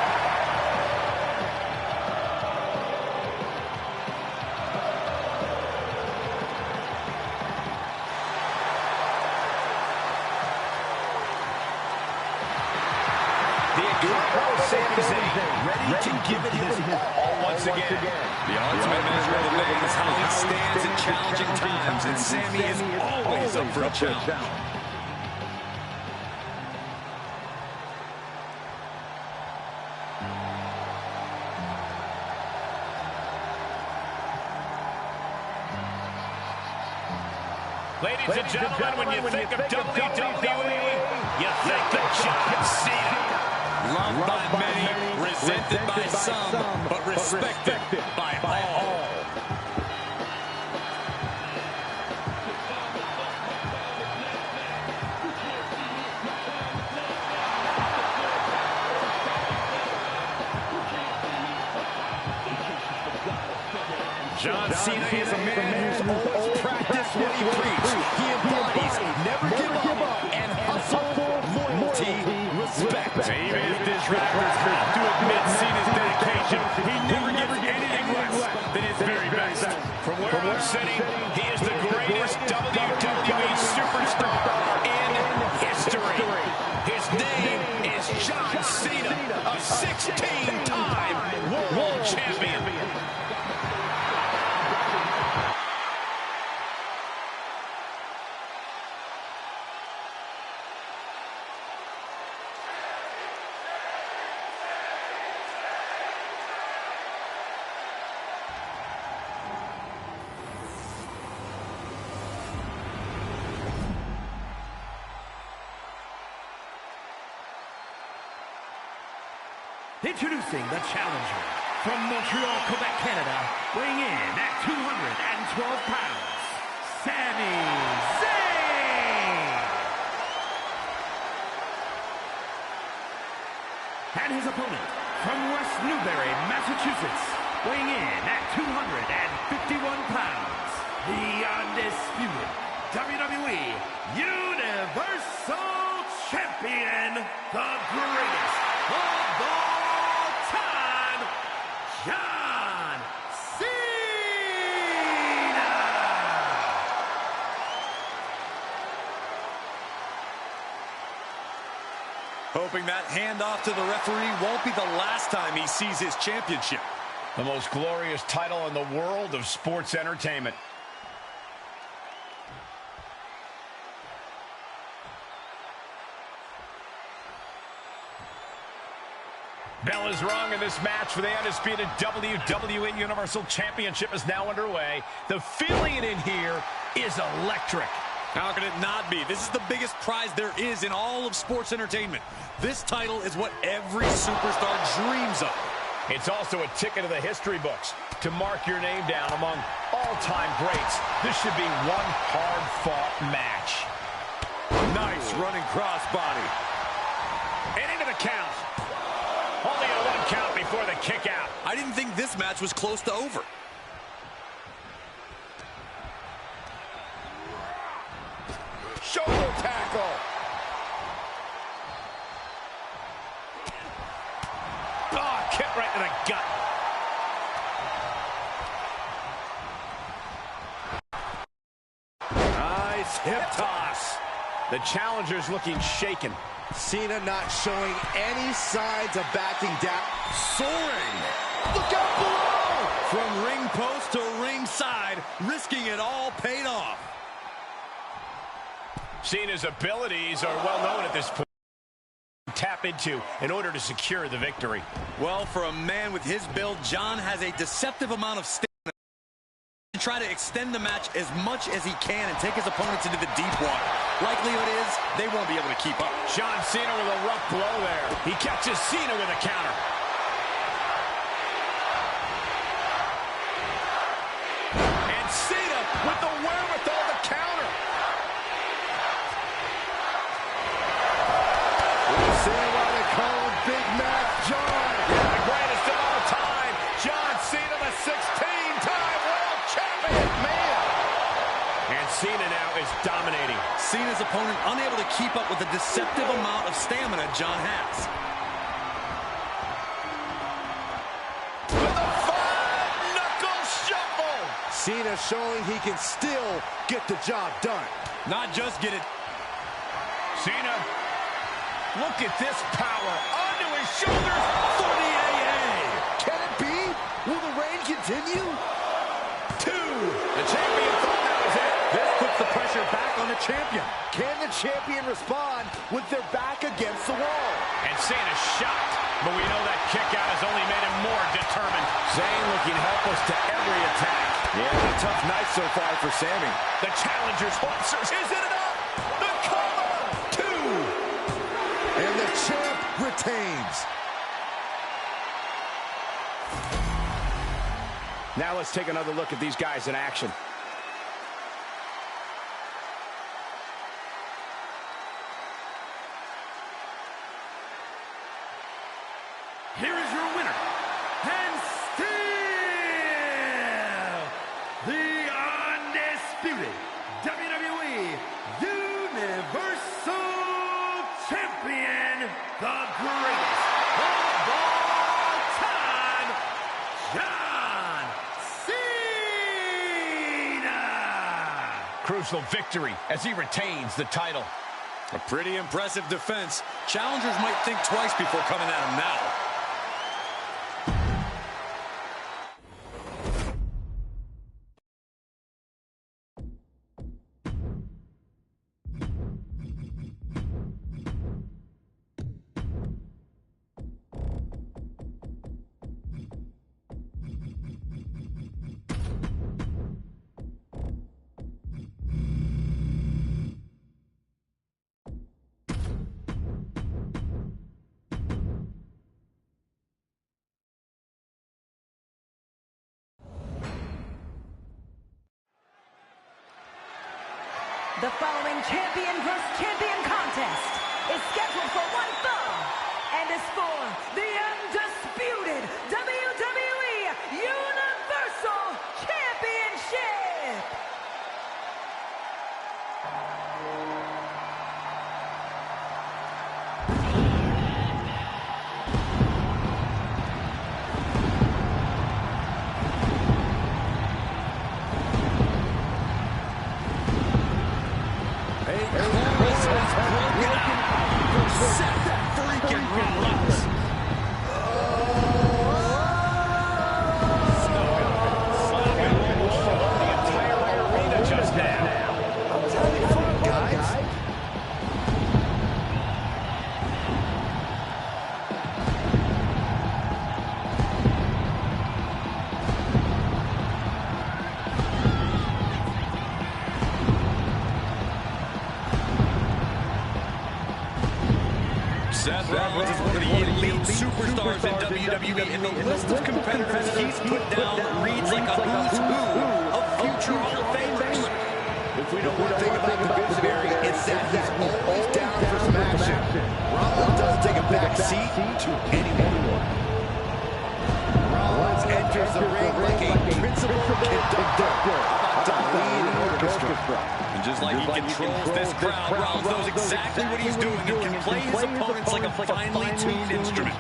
The incredible Sami Zayn, ready to give it his all once again. The ultimate measure of the man is how he stands in challenging times, and Sami is always up for a challenge. Ladies and gentlemen, when you think of WWE, you think of John Cena. Loved by many, resented by some, but respected by all. John Cena is a man who's always practiced what he preached. He embodies never give up and hustle, loyalty, respect. Even his detractors have to admit Cena's dedication. He never gives anything less than his very best. From where I'm sitting, he is the greatest WWE superstar in history. His name is John Cena, a 16-time world champion. Introducing the challenger from Montreal, Quebec, Canada, weighing in at 212 pounds, Sami Zayn! And his opponent from West Newbury, Massachusetts, weighing in at 251 pounds, the undisputed WWE Universal Champion, the greatest of all time, John Cena! Hoping that handoff to the referee won't be the last time he sees his championship. The most glorious title in the world of sports entertainment. Bell is rung, and this match for the undisputed WWE Universal Championship is now underway. The feeling in here is electric. How can it not be? This is the biggest prize there is in all of sports entertainment. This title is what every superstar dreams of. It's also a ticket to the history books to mark your name down among all-time greats. This should be one hard-fought match. Nice running crossbody. And into the count. Only a one count before the kick out. I didn't think this match was close to over. Shoulder tackle. Oh, kick right to the gut. Nice hip toss. The challenger's looking shaken. Cena not showing any signs of backing down. Soaring. Look out below. From ring post to ring ringside, risking it all paid off. Cena's abilities are well known at this point. Tap into in order to secure the victory. Well, for a man with his build, John has a deceptive amount of stamina to try to extend the match as much as he can and take his opponents into the deep water. Likelihood is they won't be able to keep up. John Cena with a rough blow there. He catches Cena with a counter. And Cena with the wherewithal to counter. Cena, why they call him Big Mac John. The greatest of all time. John Cena, the 16-time world champion. Man. And Cena now is dominating. Cena's opponent unable to keep up with the deceptive amount of stamina John has. With a five-knuckle shuffle. Cena showing he can still get the job done. Not just get it. Cena, look at this power. Onto his shoulders for the AA. Can it be? Will the reign continue? 2. The champion thought that was it. This puts the pressure back on the champion. Can the champion respond with their back against the wall? And Cena's shocked, but we know that kick out has only made him more determined. Zayn looking helpless to every attack. Yeah, a tough night so far for Sammy. The challenger's horses. Is it enough? The cover. 2. And the champ retains. Now let's take another look at these guys in action. Here is your winner, and still the undisputed WWE Universal Champion, the greatest of all time, John Cena! Crucial victory as he retains the title. A pretty impressive defense. Challengers might think twice before coming at him now. The following champion versus champion contest is scheduled for one fall and is for the undisputed WWE Universal Championship. Seth Rollins is one of the elite superstars in WWE, and the list of competitors he's put down reads like a who's who of future Hall of Famers. If we know one thing about the visionary, it's that he's always down for some action. Rollins doesn't take a back seat to anyone. Rollins enters the ring like a principal conductor about to lead an orchestra. And just like he controls this crowd, Rollins knows exactly what he's doing and can play his opponents like a finely tuned instrument.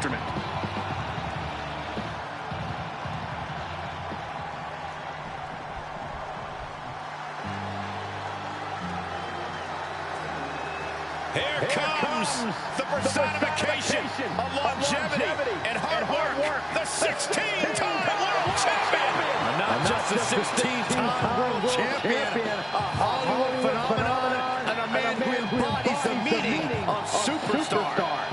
Here comes the personification of longevity and hard work, the 16-time world champion. Not just a 16-time world champion, a Hollywood phenomenon, and a man who embodies the meaning of superstar.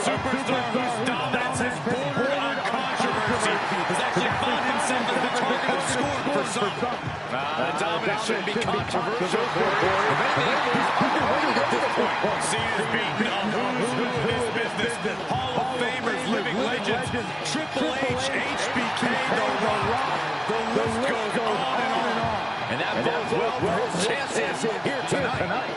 Superstar whose dominance has bordered on controversy has actually found himself as the target of scorn for some. Dominance shouldn't be controversial, Corey. If anything, he's underrated at this point. Cena's beaten a who's who in this business. Hall of Famers, living legends, Triple H, HBK, The Rock. The list goes on and on. And that bodes well for his chances here tonight.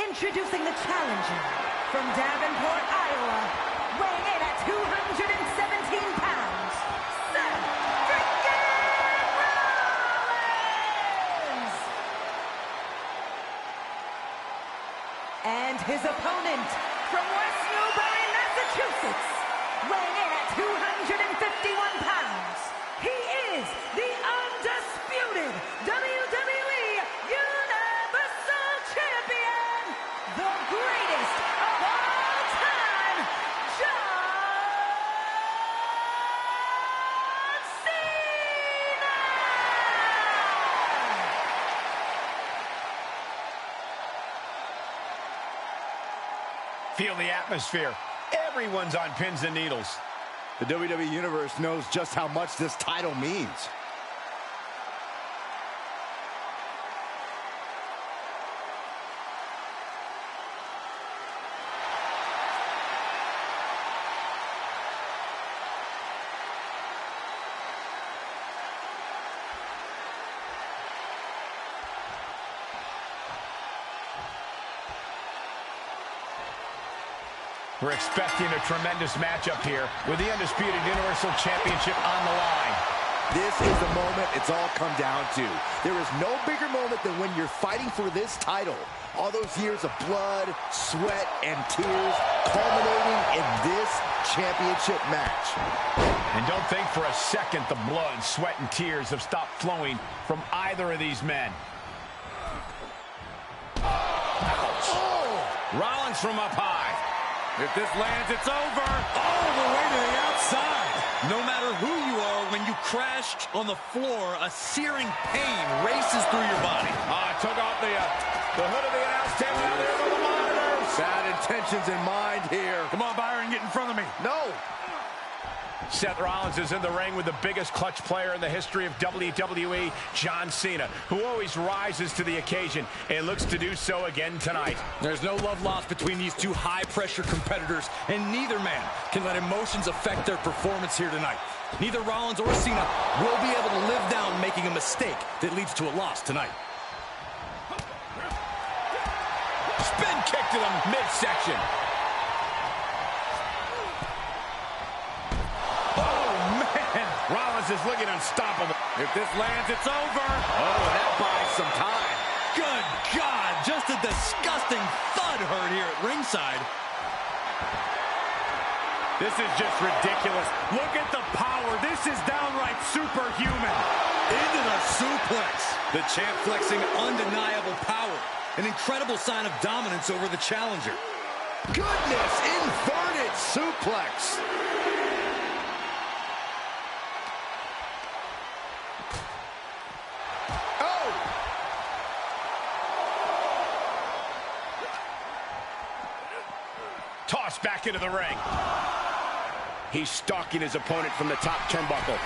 Introducing the challenger from Davenport, Iowa, weighing in at 217 pounds, Seth freaking Rollins! And his opponent from West Newbury, Massachusetts, weighing in at 251 pounds, he is the undisputed WWE Universal Champion, the greatest of all time, John Cena! Feel the atmosphere. Everyone's on pins and needles. The WWE Universe knows just how much this title means. We're expecting a tremendous matchup here with the Undisputed Universal Championship on the line. This is the moment it's all come down to. There is no bigger moment than when you're fighting for this title. All those years of blood, sweat, and tears culminating in this championship match. And don't think for a second the blood, sweat, and tears have stopped flowing from either of these men. Ouch. Oh. Rollins from up high. If this lands, it's over. All the way to the outside. No matter who you are, when you crash on the floor, a searing pain races through your body. Took off the hood of the announce table. Now there go the monitors. Bad intentions in mind here. Come on, Byron, get in front of me. No. Seth Rollins is in the ring with the biggest clutch player in the history of WWE, John Cena, who always rises to the occasion and looks to do so again tonight. There's no love lost between these two high-pressure competitors, and neither man can let emotions affect their performance here tonight. Neither Rollins or Cena will be able to live down making a mistake that leads to a loss tonight. Spin kick to the midsection. Rollins is looking unstoppable. If this lands, it's over. Oh, that buys some time. Good God, just a disgusting thud heard here at ringside. This is just ridiculous. Look at the power. This is downright superhuman. Into the suplex. The champ flexing undeniable power. An incredible sign of dominance over the challenger. Goodness, inverted suplex. Tossed back into the ring. He's stalking his opponent from the top turnbuckle.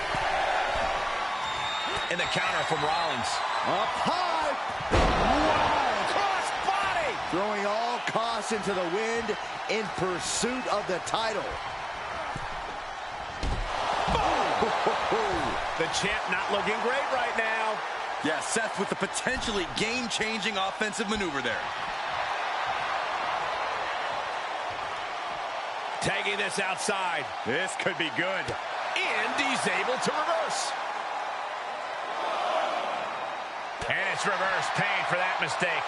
And the counter from Rollins. Up high. Wow. Cross body. Throwing all caution to the wind in pursuit of the title. The champ not looking great right now. Yeah, Seth with the potentially game-changing offensive maneuver there. Tagging this outside. This could be good. And he's able to reverse. And it's reverse pain for that mistake.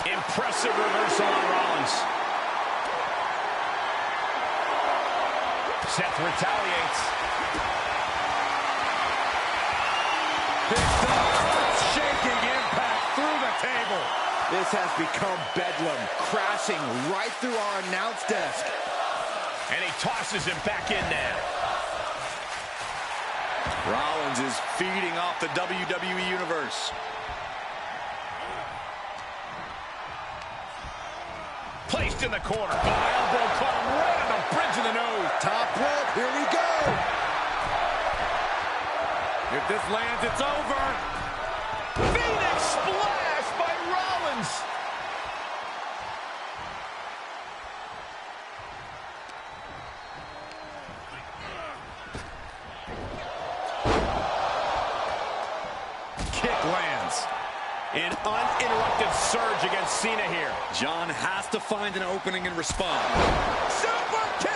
Impressive reversal on Rollins. Seth retaliates. Shaking impact through the table. This has become bedlam, crashing right through our announce desk. And he tosses him back in now. Rollins is feeding off the WWE Universe. Placed in the corner. Elbow club right on the bridge of the nose. Top rope, here we go. If this lands, it's over. Phoenix splash by Rollins. Kick lands. An uninterrupted surge against Cena here. John has to find an opening and respond. Super kick!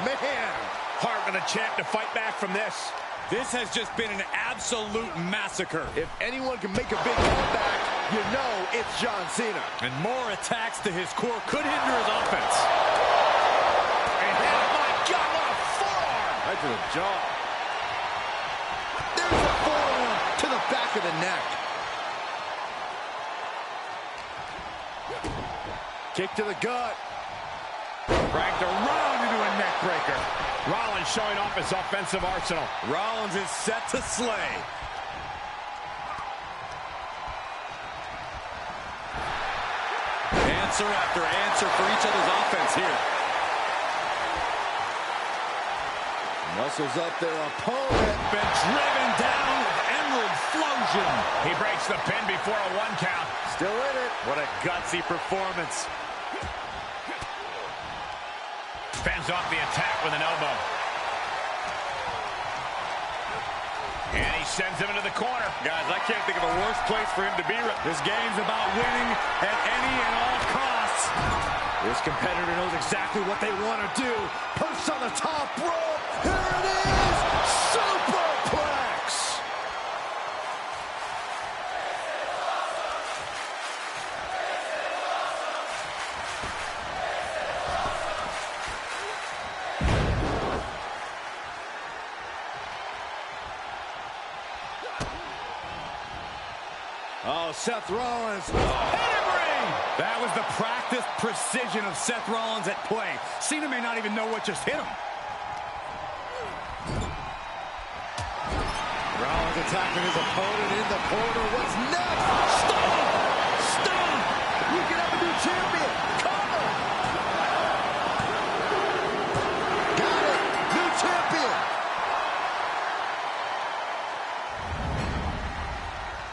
Man, Hard for the champ to fight back from this. This has just been an absolute massacre. if anyone can make a big comeback, you know it's John Cena. And more attacks to his core could hinder his offense. And oh my God, what a forearm! Right to the jaw. There's a forearm to the back of the neck. Kick to the gut. Dragged around into a neck breaker. Rollins showing off his offensive arsenal. Rollins is set to slay. Answer after answer for each other's offense here. Muscles up their opponent. Been driven down with Emerald Flosion. He breaks the pin before a 1 count. Still in it. What a gutsy performance. Fends off the attack with an elbow. And he sends him into the corner. Guys, I can't think of a worse place for him to be. This game's about winning at any and all costs. This competitor knows exactly what they want to do. Perched on the top rope. Here it is. Superplex. Oh, Seth Rollins. Pedigree! That was the practiced precision of Seth Rollins at play. Cena may not even know what just hit him. Rollins attacking his opponent in the corner. What's next? Stop! Stop! We can have a new champion. Cover! Got it! New champion!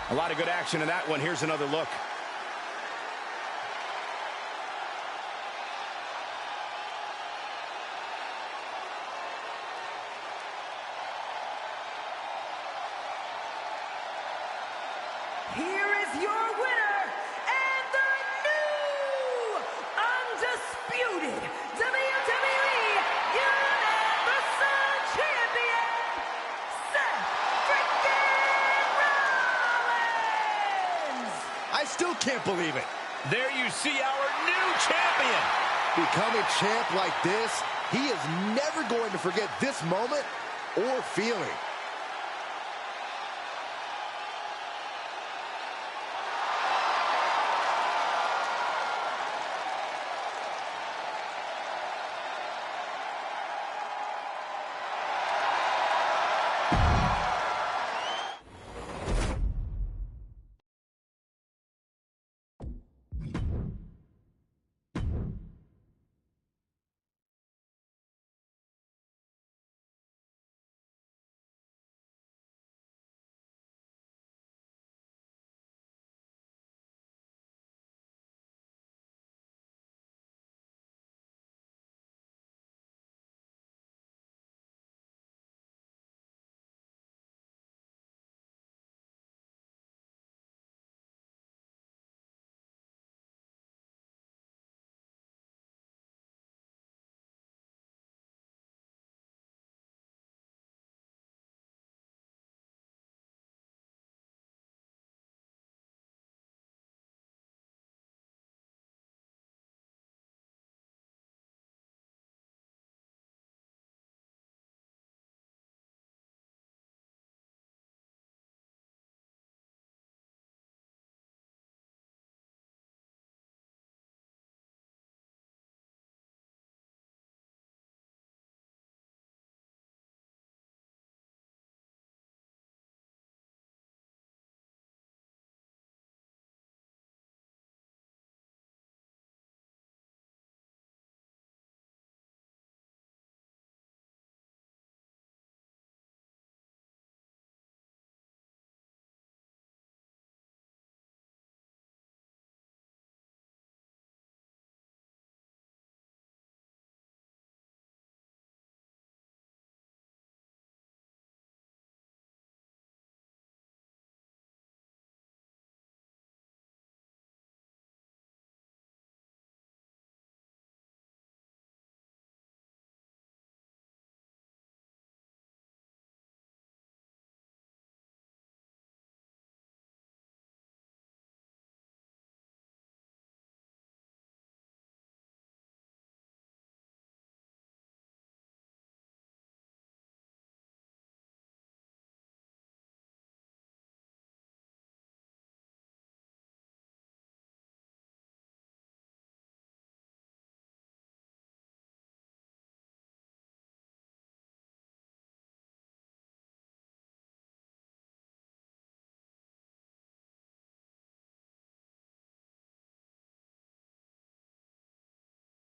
A lot of good action in that one. Here's another look. Here is your winner and the new undisputed WWE Universal Champion, Seth freaking Rollins! I still can't believe it. There you see our new champion. Becoming champ like this, he is never going to forget this moment or feeling.